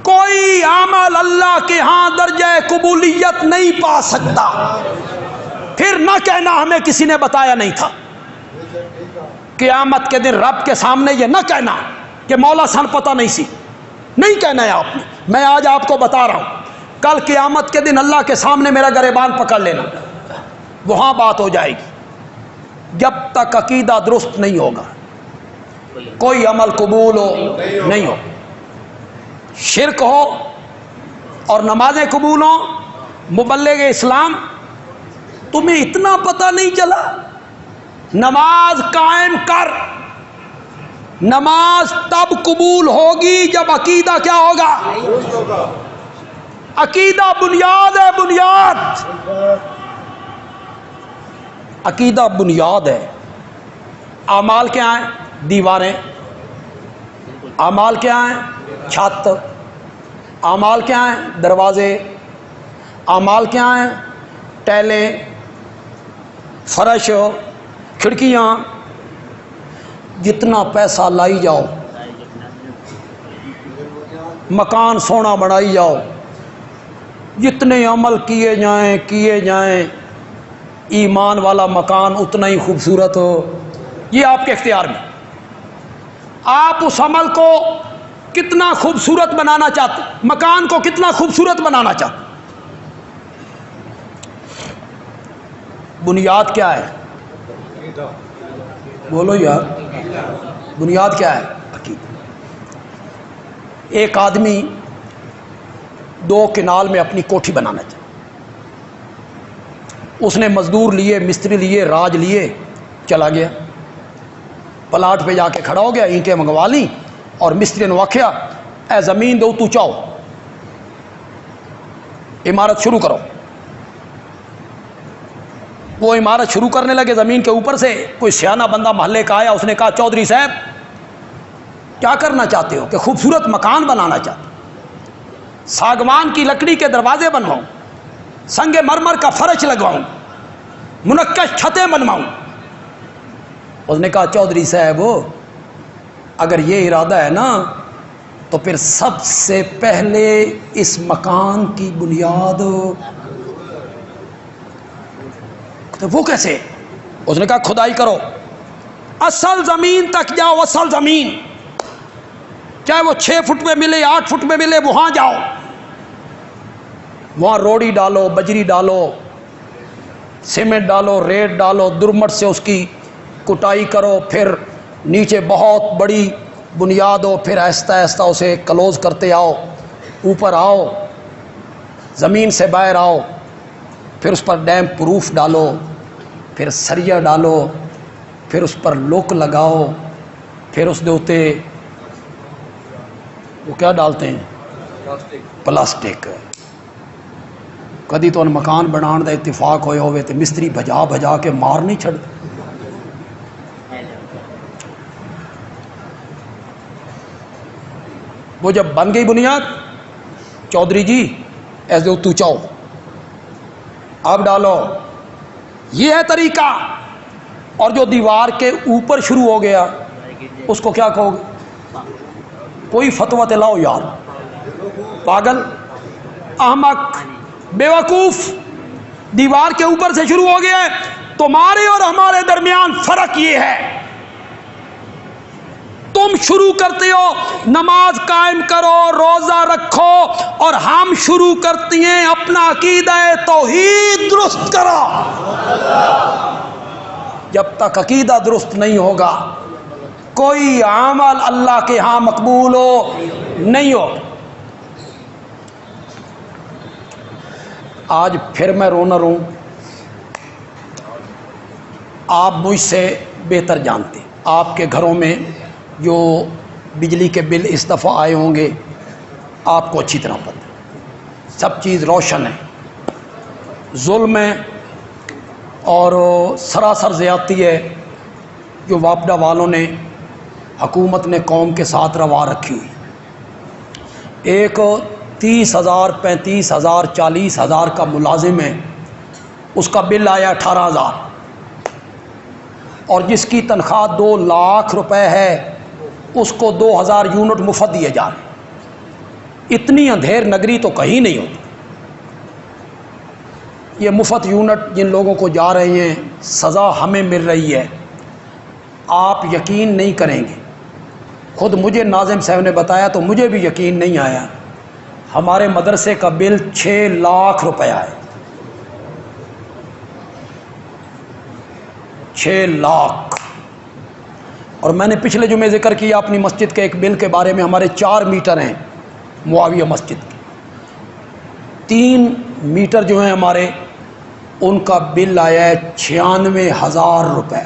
کوئی عمل اللہ کے ہاں درجہ قبولیت نہیں پا سکتا۔ پھر نہ کہنا ہمیں کسی نے بتایا نہیں تھا۔ قیامت کے دن رب کے سامنے یہ نہ کہنا کہ مولا سن پتہ نہیں سی، نہیں کہنا ہے آپ نے۔ میں آج آپ کو بتا رہا ہوں، کل قیامت کے دن اللہ کے سامنے میرا گریبان پکڑ لینا، وہاں بات ہو جائے گی۔ جب تک عقیدہ درست نہیں ہوگا کوئی عمل قبول نہیں ہو۔ شرک ہو اور نمازیں قبول ہوں، مبلغ اسلام تمہیں اتنا پتہ نہیں چلا؟ نماز قائم کر، نماز تب قبول ہوگی جب عقیدہ کیا ہوگا؟ عقیدہ بنیاد ہے، بنیاد، عقیدہ بنیاد ہے۔ اعمال کیا ہیں؟ دیواریں۔ اعمال کیا ہیں؟ چھت۔ اعمال کیا ہیں؟ دروازے۔ اعمال کیا ہیں؟ ٹیلیں، فرش، کھڑکیاں۔ جتنا پیسہ لائی جاؤ، مکان سونا بنائی جاؤ، جتنے عمل کیے جائیں ایمان والا مکان اتنا ہی خوبصورت ہو، یہ آپ کے اختیار میں۔ آپ اس عمل کو کتنا خوبصورت بنانا چاہتے، مکان کو کتنا خوبصورت بنانا چاہتے۔ بنیاد کیا ہے؟ بولو یار، بنیاد کیا ہے؟ عقیدہ۔ ایک آدمی 2 کنال میں اپنی کوٹھی بنانا چاہتا، اس نے مزدور لیے، مستری لیے، راج لیے، چلا گیا پلاٹ پہ جا کے کھڑا ہو گیا، اینٹیں منگوا لیں، اور مستری نے آکھیا اے زمین دو تو چاہو، عمارت شروع کرو۔ وہ عمارت شروع کرنے لگے، زمین کے اوپر سے کوئی سیانہ بندہ محلے کا آیا، اس نے کہا چودھری صاحب کیا کرنا چاہتے ہو؟ کہ خوبصورت مکان بنانا چاہتے، ساگوان کی لکڑی کے دروازے بنواؤں، سنگ مرمر کا فرش لگواؤں، منقش چھتیں بنواؤں۔ اس نے کہا چودھری صاحب اگر یہ ارادہ ہے نا تو پھر سب سے پہلے اس مکان کی بنیاد، تو وہ کیسے؟ اس نے کہا کھدائی کرو، اصل زمین تک جاؤ، اصل زمین، چاہے وہ 6 فٹ میں ملے 8 فٹ میں ملے، وہاں جاؤ، وہاں روڑی ڈالو، بجری ڈالو، سیمنٹ ڈالو، ریت ڈالو، درمٹ سے اس کی کٹائی کرو، پھر نیچے بہت بڑی بنیاد ہو، پھر آہستہ آہستہ اسے کلوز کرتے آؤ، اوپر آؤ، زمین سے باہر آؤ، پھر اس پر ڈیم پروف ڈالو، پھر سریا ڈالو، پھر اس پر لوک لگاؤ، پھر اس دے اوتے وہ کیا ڈالتے ہیں؟ پلاسٹک۔ کدی تو ان مکان بنان دا اتفاق ہوئے ہوئے تو مستری بھجا بھجا کے مار نہیں چھڑ۔ وہ جب بن گئی بنیاد، چودھری جی ایسے تو چاہو اب ڈالو، یہ ہے طریقہ۔ اور جو دیوار کے اوپر شروع ہو گیا اس کو کیا کہو گے؟ کوئی فتویٰ لاؤ یار، پاگل، احمق، بیوقوف۔ دیوار کے اوپر سے شروع ہو گیا ہے۔ تمہارے اور ہمارے درمیان فرق یہ ہے، تم شروع کرتے ہو نماز قائم کرو، روزہ رکھو، اور ہم شروع کرتی ہیں اپنا عقیدہ توحید درست کرو۔ جب تک عقیدہ درست نہیں ہوگا کوئی عمل اللہ کے ہاں مقبول نہیں ہو۔ آج پھر میں رو نہ روں، آپ مجھ سے بہتر جانتے، آپ کے گھروں میں جو بجلی کے بل اس دفعہ آئے ہوں گے آپ کو اچھی طرح پتہ ہے، سب چیز روشن ہے۔ ظلم ہے اور سراسر زیادتی ہے جو واپڈا والوں نے، حکومت نے قوم کے ساتھ روا رکھی ہوئی۔ ایک 30,000 35,000 40,000 کا ملازم ہے، اس کا بل آیا 18,000، اور جس کی تنخواہ 2 لاکھ روپے ہے اس کو 2000 یونٹ مفت دیے جا رہے ہیں۔ اتنی اندھیر نگری تو کہیں نہیں ہوتی۔ یہ مفت یونٹ جن لوگوں کو جا رہے ہیں، سزا ہمیں مل رہی ہے، آپ یقین نہیں کریں گے۔ خود مجھے ناظم صاحب نے بتایا تو مجھے بھی یقین نہیں آیا۔ ہمارے مدرسے کا بل 6 لاکھ روپے ہے، 6 لاکھ۔ اور میں نے پچھلے جمعے ذکر کیا اپنی مسجد کے ایک بل کے بارے میں، ہمارے 4 میٹر ہیں معاویہ مسجد کے، 3 میٹر جو ہیں ہمارے، ان کا بل آیا ہے 96,000 روپے۔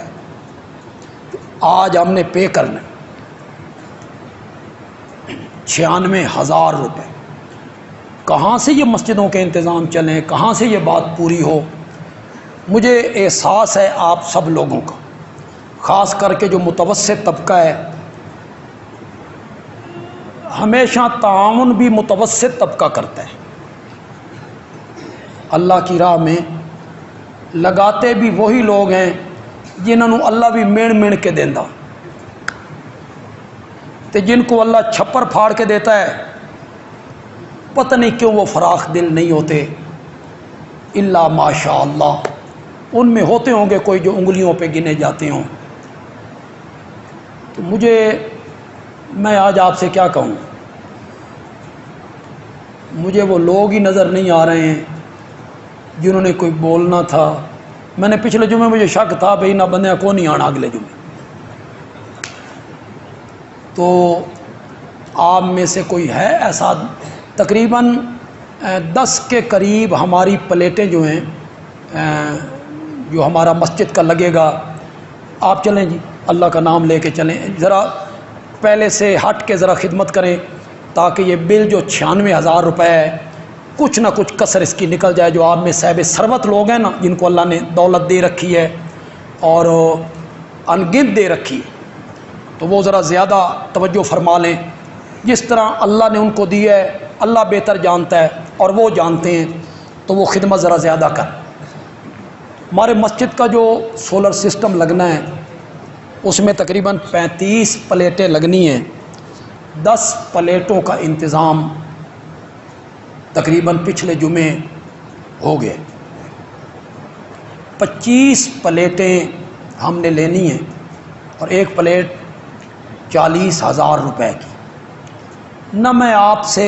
آج ہم نے پے کرنا 96,000 روپے۔ کہاں سے یہ مسجدوں کے انتظام چلیں، کہاں سے یہ بات پوری ہو؟ مجھے احساس ہے آپ سب لوگوں کا، خاص کر کے جو متوسط طبقہ ہے، ہمیشہ تعاون بھی متوسط طبقہ کرتا ہے، اللہ کی راہ میں لگاتے بھی وہی لوگ ہیں جنہوں اللہ بھی مین کے دینا، تے جن کو اللہ چھپر پھاڑ کے دیتا ہے پتہ نہیں کیوں وہ فراخ دل نہیں ہوتے، الا ماشاء اللہ، ان میں ہوتے ہوں گے کوئی جو انگلیوں پہ گنے جاتے ہوں۔ تو میں آج آپ سے کیا کہوں، مجھے وہ لوگ ہی نظر نہیں آ رہے ہیں جنہوں نے کوئی بولنا تھا۔ میں نے پچھلے جمعے مجھے شک تھا بھئی نہ بندے کو نہیں آنا اگلے جمعے، تو آپ میں سے کوئی ہے ایسا؟ تقریباً 10 کے قریب ہماری پلیٹیں جو ہیں، جو ہمارا مسجد کا لگے گا، آپ چلیں جی، اللہ کا نام لے کے چلیں، ذرا پہلے سے ہٹ کے ذرا خدمت کریں تاکہ یہ بل جو 96,000 روپے ہے کچھ نہ کچھ کسر اس کی نکل جائے۔ جو آپ میں صاحب ثروت لوگ ہیں نا، جن کو اللہ نے دولت دے رکھی ہے اور انگنت دے رکھی ہے، تو وہ ذرا زیادہ توجہ فرما لیں۔ جس طرح اللہ نے ان کو دی ہے اللہ بہتر جانتا ہے اور وہ جانتے ہیں، تو وہ خدمت ذرا زیادہ کر۔ ہمارے مسجد کا جو سولر سسٹم لگنا ہے اس میں تقریباً 35 پلیٹیں لگنی ہیں۔ 10 پلیٹوں کا انتظام تقریباً پچھلے جمعے ہو گئے، 25 پلیٹیں ہم نے لینی ہیں اور ایک پلیٹ 40,000 روپے کی۔ نہ میں آپ سے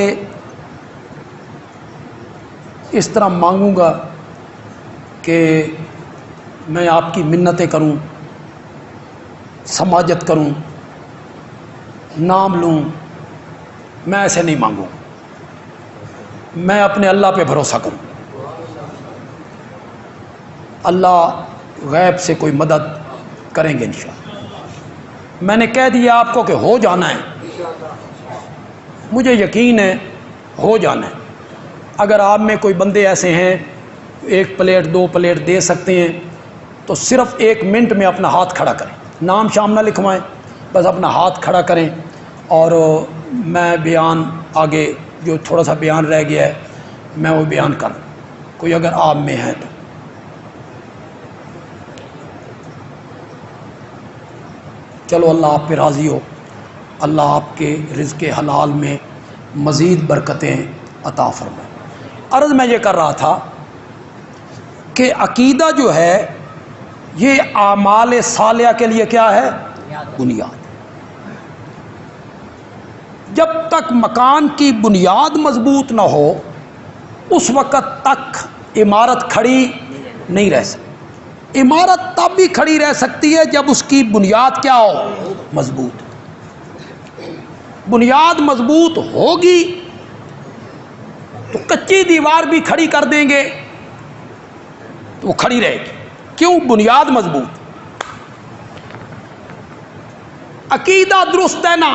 اس طرح مانگوں گا کہ میں آپ کی منتیں کروں، سماجت کروں، نام لوں، میں ایسے نہیں مانگوں، میں اپنے اللہ پہ بھروسہ کروں۔ اللہ غیب سے کوئی مدد کریں گے انشاءاللہ۔ میں نے کہہ دیا آپ کو کہ ہو جانا ہے، مجھے یقین ہے ہو جانا ہے۔ اگر آپ میں کوئی بندے ایسے ہیں 1 پلیٹ 2 پلیٹ دے سکتے ہیں تو صرف 1 منٹ میں اپنا ہاتھ کھڑا کریں، نام شام نہ لکھوائیں، بس اپنا ہاتھ کھڑا کریں اور میں بیان آگے جو تھوڑا سا بیان رہ گیا ہے میں وہ بیان کروں، کوئی اگر آپ میں ہے تو۔ چلو اللہ آپ پہ راضی ہو، اللہ آپ کے رزق حلال میں مزید برکتیں عطا فرمائے۔ عرض میں یہ کر رہا تھا کہ عقیدہ جو ہے یہ اعمال صالحہ کے لیے کیا ہے؟ بنیاد۔ جب تک مکان کی بنیاد مضبوط نہ ہو اس وقت تک عمارت کھڑی نہیں رہ سکتی۔ عمارت تب بھی کھڑی رہ سکتی ہے جب اس کی بنیاد کیا ہو؟ مضبوط۔ بنیاد مضبوط ہوگی تو کچی دیوار بھی کھڑی کر دیں گے تو وہ کھڑی رہے گی، کیوں؟ بنیاد مضبوط۔ عقیدہ درست ہے نا،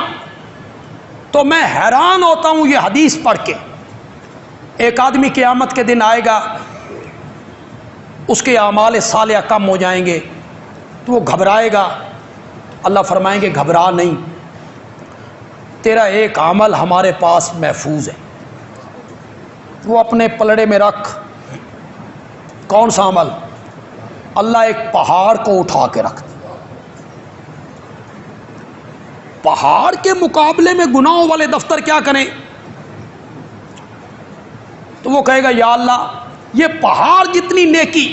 تو میں حیران ہوتا ہوں یہ حدیث پڑھ کے، ایک آدمی قیامت کے دن آئے گا اس کے اعمال صالحہ کم ہو جائیں گے تو وہ گھبرائے گا، اللہ فرمائیں گے گھبرا نہیں، تیرا ایک عمل ہمارے پاس محفوظ ہے، وہ اپنے پلڑے میں رکھ۔ کون سا عمل؟ اللہ ایک پہاڑ کو اٹھا کے رکھ دے، پہاڑ کے مقابلے میں گناہوں والے دفتر کیا کریں؟ تو وہ کہے گا یا اللہ یہ پہاڑ جتنی نیکی،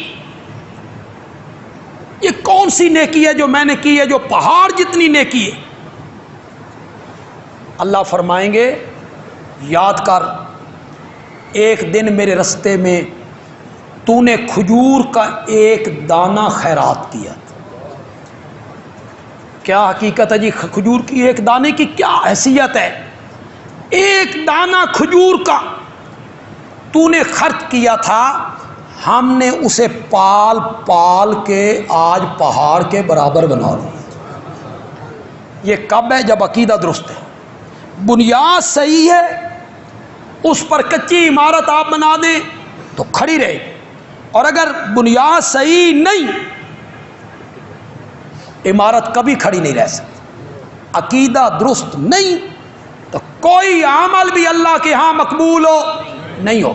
یہ کون سی نیکی ہے جو میں نے کی ہے جو پہاڑ جتنی نیکی ہے؟ اللہ فرمائیں گے یاد کر ایک دن میرے رستے میں تو نے کھجور کا ایک دانہ خیرات کیا تھا۔ کیا حقیقت ہے جی کھجور کی ایک دانے کی کیا حیثیت ہے؟ ایک دانہ کھجور کا تو نے خرچ کیا تھا، ہم نے اسے پال پال کے آج پہاڑ کے برابر بنا دیا۔ یہ کب ہے؟ جب عقیدہ درست ہے، بنیاد صحیح ہے، اس پر کچی عمارت آپ بنا دیں تو کھڑی رہے گی، اور اگر بنیاد صحیح نہیں عمارت کبھی کھڑی نہیں رہ سکتی۔ عقیدہ درست نہیں تو کوئی عمل بھی اللہ کے ہاں مقبول ہو نہیں ہو۔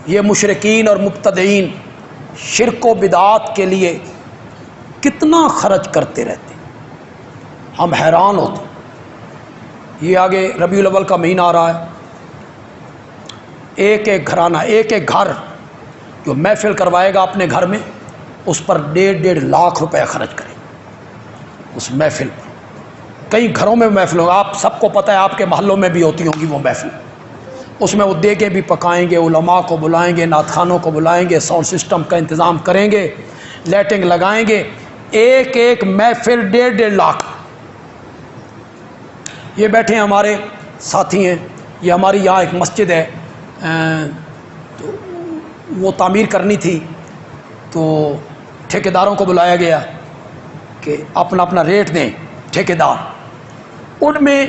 یہ مشرکین اور مبتدعین شرک و بدعات کے لیے کتنا خرچ کرتے رہتے ہیں، ہم حیران ہوتے ہیں۔ یہ آگے ربیع الاول کا مہینہ آ رہا ہے، ایک ایک گھرانہ، ایک ایک گھر جو محفل کروائے گا اپنے گھر میں اس پر 1.5 لاکھ روپے خرچ کرے اس محفل پر۔ کئی گھروں میں محفل ہوگا، آپ سب کو پتہ ہے، آپ کے محلوں میں بھی ہوتی ہوں گی وہ محفل، اس میں وہ دیگیں بھی پکائیں گے، علماء کو بلائیں گے، نعت خوانوں کو بلائیں گے، ساؤنڈ سسٹم کا انتظام کریں گے، لائٹنگ لگائیں گے، ایک ایک محفل 1.5 لاکھ۔ یہ بیٹھے ہمارے ساتھی ہیں، یہ ہماری یہاں ایک مسجد ہے، تو وہ تعمیر کرنی تھی تو ٹھیکیداروں کو بلایا گیا کہ اپنا اپنا ریٹ دیں ٹھیکیدار۔ ان میں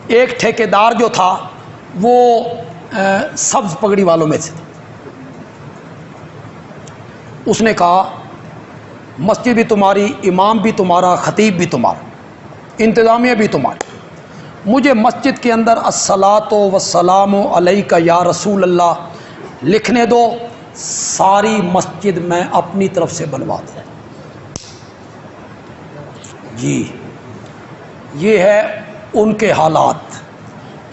ایک ٹھیکیدار جو تھا وہ سبز پگڑی والوں میں سے تھا۔ اس نے کہا مسجد بھی تمہاری، امام بھی تمہارا، خطیب بھی تمہارا، انتظامیہ بھی تمہاری، مجھے مسجد کے اندر الصلاۃ والسلام علیک یا رسول اللہ لکھنے دو، ساری مسجد میں اپنی طرف سے بنوا دوں۔ جی یہ ہے ان کے حالات۔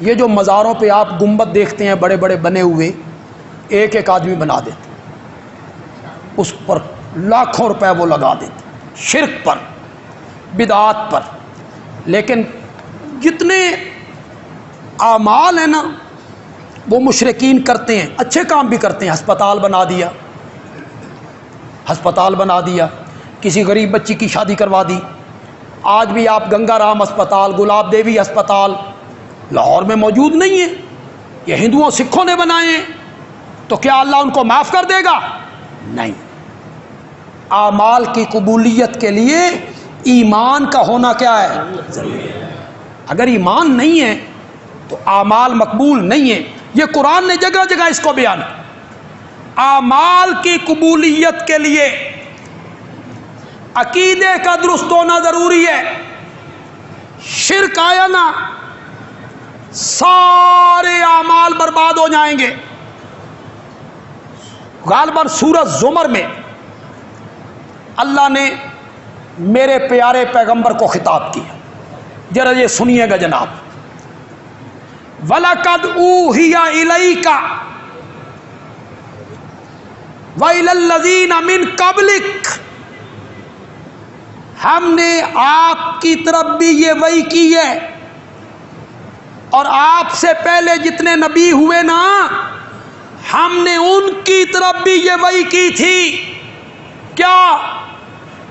یہ جو مزاروں پہ آپ گنبد دیکھتے ہیں بڑے بڑے بنے ہوئے، ایک ایک آدمی بنا دیتے، اس پر لاکھوں روپے وہ لگا دیتے، شرک پر، بدعات پر۔ لیکن جتنے اعمال ہیں نا وہ مشرکین کرتے ہیں، اچھے کام بھی کرتے ہیں۔ ہسپتال بنا دیا، ہسپتال بنا دیا، کسی غریب بچی کی شادی کروا دی۔ آج بھی آپ گنگا رام ہسپتال، گلاب دیوی ہسپتال لاہور میں موجود نہیں ہے، یہ ہندوؤں سکھوں نے بنائے ہیں، تو کیا اللہ ان کو معاف کر دے گا؟ نہیں۔ اعمال کی قبولیت کے لیے ایمان کا ہونا کیا ہے؟ ضروری ہے۔ اگر ایمان نہیں ہے تو اعمال مقبول نہیں ہے۔ یہ قرآن نے جگہ جگہ اس کو بیان کیا۔ اعمال کی قبولیت کے لیے عقیدے کا درست ہونا ضروری ہے۔ شرک آیا نا سارے اعمال برباد ہو جائیں گے۔ غالباً سورۃ زمر میں اللہ نے میرے پیارے پیغمبر کو خطاب کیا، ذرا یہ سنیے گا جناب۔ وَلَقَدْ أُوحِيَ إِلَيْكَ وَإِلَى الَّذِينَ مِن قَبْلِكَ، ہم نے آپ کی طرف بھی یہ وحی کی ہے، اور آپ سے پہلے جتنے نبی ہوئے نا ہم نے ان کی طرف بھی یہ وحی کی تھی۔ کیا؟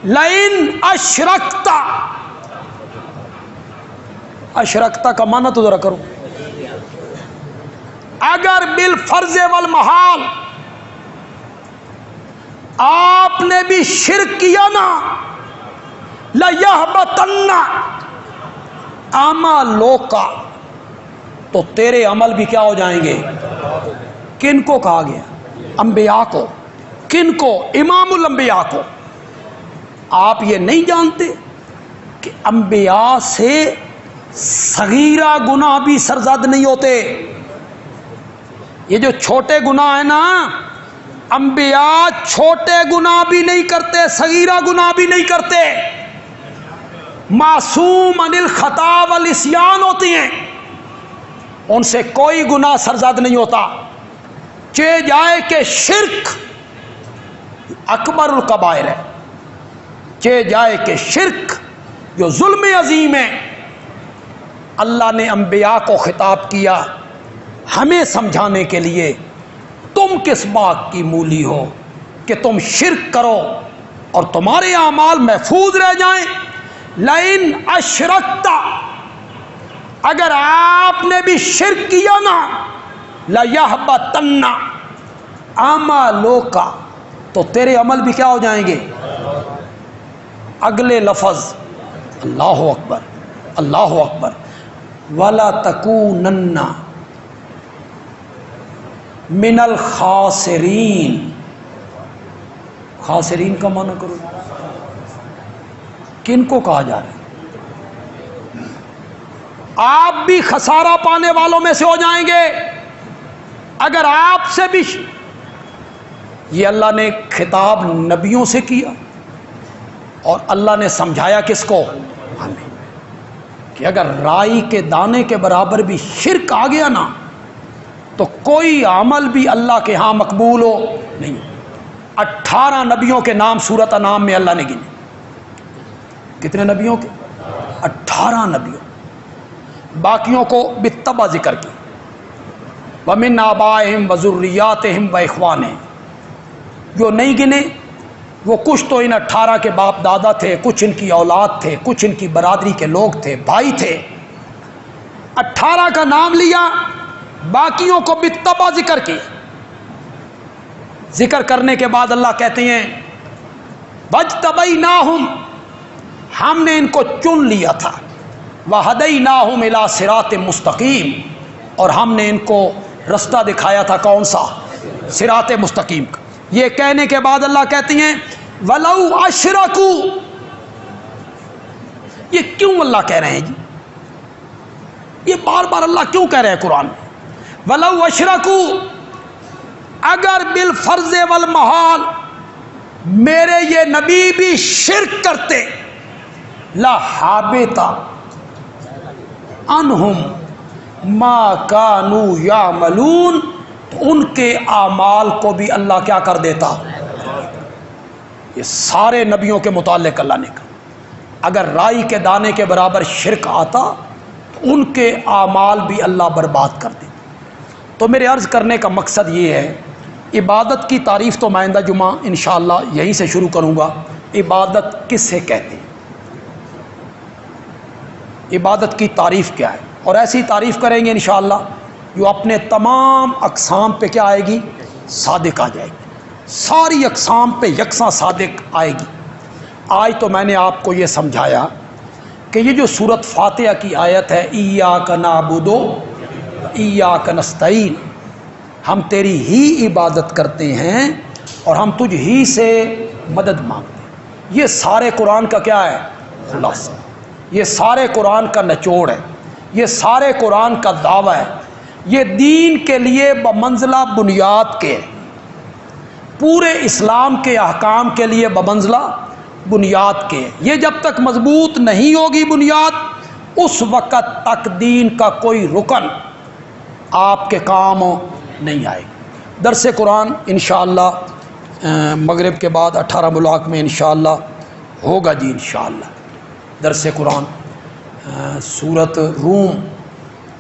لئن اشرکت، اشرکتا کا معنی تو ذرا کرو، اگر بالفرض والمحال آپ نے بھی شرک کیا نا لَيَحْبَطَنَّ أَعْمَالُكَ، تو تیرے عمل بھی کیا ہو جائیں گے؟ کن کو کہا گیا؟ انبیاء کو۔ کن کو؟ امام الانبیاء کو۔ آپ یہ نہیں جانتے کہ انبیاء سے صغیرہ گناہ بھی سرزد نہیں ہوتے؟ یہ جو چھوٹے گناہ ہیں نا، انبیاء چھوٹے گناہ بھی نہیں کرتے، صغیرہ گناہ بھی نہیں کرتے۔ معصوم انل خطا والعصیان ہوتی ہیں، ان سے کوئی گناہ سرزد نہیں ہوتا، چہ جائے کہ شرک اکبر الکبائر ہے، چہ جائے کہ شرک جو ظلم عظیم ہے۔ اللہ نے انبیاء کو خطاب کیا ہمیں سمجھانے کے لیے، تم کس بات کی مولی ہو کہ تم شرک کرو اور تمہارے اعمال محفوظ رہ جائیں۔ لئن اشرکت، اگر آپ نے بھی شرک کیا نا، لَيَحْبَطَنَّ أَعْمَالُكَ، تو تیرے عمل بھی کیا ہو جائیں گے۔ اگلے لفظ اللہ اکبر، اللہ اکبر، وَلَا تَكُونَنَّ مِنَ الْخَاسِرِينَ۔ خاسرین کا معنی کرو، کن کو کہا جا رہا ہے؟ آپ بھی خسارہ پانے والوں میں سے ہو جائیں گے اگر آپ سے بھی۔ یہ اللہ نے خطاب نبیوں سے کیا اور اللہ نے سمجھایا کس کو؟ ہمیں، کہ اگر رائی کے دانے کے برابر بھی شرک آ گیا نا تو کوئی عمل بھی اللہ کے ہاں مقبول ہو نہیں۔ 18 نبیوں کے نام سورۃ انعام میں اللہ نے گنے۔ کتنے نبیوں کے؟ 18 نبیوں، باقیوں کو بالتبع ذکر کی۔ وَمِنْ آبَائِهِمْ وَذُرِّيَّاتِهِمْ وَإِخْوَانِهِمْ، جو نہیں گنے وہ کچھ تو ان 18 کے باپ دادا تھے، کچھ ان کی اولاد تھے، کچھ ان کی برادری کے لوگ تھے، بھائی تھے۔ 18 کا نام لیا، باقیوں کو بالتبع ذکر کی۔ ذکر کرنے کے بعد اللہ کہتے ہیں وَاجْتَبَيْنَاهُمْ، ہم نے ان کو چن لیا تھا، وَهَدَيْنَاهُمْ إِلَىٰ صِرَاطٍ مُسْتَقِيمٍ، اور ہم نے ان کو رستہ دکھایا تھا، کون سا؟ صراط مستقیم کا۔ یہ کہنے کے بعد اللہ کہتے ہیں وَلَوْ أَشْرَكُوا، یہ کیوں اللہ کہہ رہے ہیں جی؟ یہ بار بار اللہ کیوں کہہ رہے ہیں قرآن میں؟ وَلَوْ أَشْرَكُوا، اگر بالفرض والمحال میرے یہ نبی بھی شرک کرتے، لَحَبِطَ عَنْهُمْ مَا كَانُوا يَعْمَلُونَ، تو ان کے اعمال کو بھی اللہ کیا کر دیتا؟ یہ سارے نبیوں کے متعلق اللہ نے کہا اگر رائی کے دانے کے برابر شرک آتا تو ان کے اعمال بھی اللہ برباد کر دیتا۔ تو میرے عرض کرنے کا مقصد یہ ہے، عبادت کی تعریف تو میں آئندہ جمعہ انشاءاللہ یہیں سے شروع کروں گا۔ عبادت کس سے کہتے ہیں، عبادت کی تعریف کیا ہے، اور ایسی تعریف کریں گے انشاءاللہ جو اپنے تمام اقسام پہ کیا آئے گی؟ صادق آ جائے گی، ساری اقسام پہ یکساں صادق آئے گی۔ آج تو میں نے آپ کو یہ سمجھایا کہ یہ جو سورۃ فاتحہ کی آیت ہے ایاک نعبد و ایاک نستعین، ہم تیری ہی عبادت کرتے ہیں اور ہم تجھ ہی سے مدد مانگتے ہیں، یہ سارے قرآن کا کیا ہے؟ خلاصہ، یہ سارے قرآن کا نچوڑ ہے، یہ سارے قرآن کا دعویٰ ہے۔ یہ دین کے لیے بمنزلہ بنیاد کے، پورے اسلام کے احکام کے لیے بمنزلہ بنیاد کے۔ یہ جب تک مضبوط نہیں ہوگی بنیاد، اس وقت تک دین کا کوئی رکن آپ کے کام نہیں آئے گا۔ درس قرآن انشاءاللہ مغرب کے بعد 18 ملاق میں انشاءاللہ ہوگا جی، انشاءاللہ درس قرآن سورۃ روم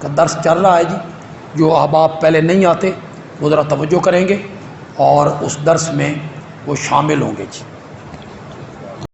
کا درس چل رہا ہے جی۔ جو احباب پہلے نہیں آتے وہ ذرا توجہ کریں گے اور اس درس میں وہ شامل ہوں گے جی۔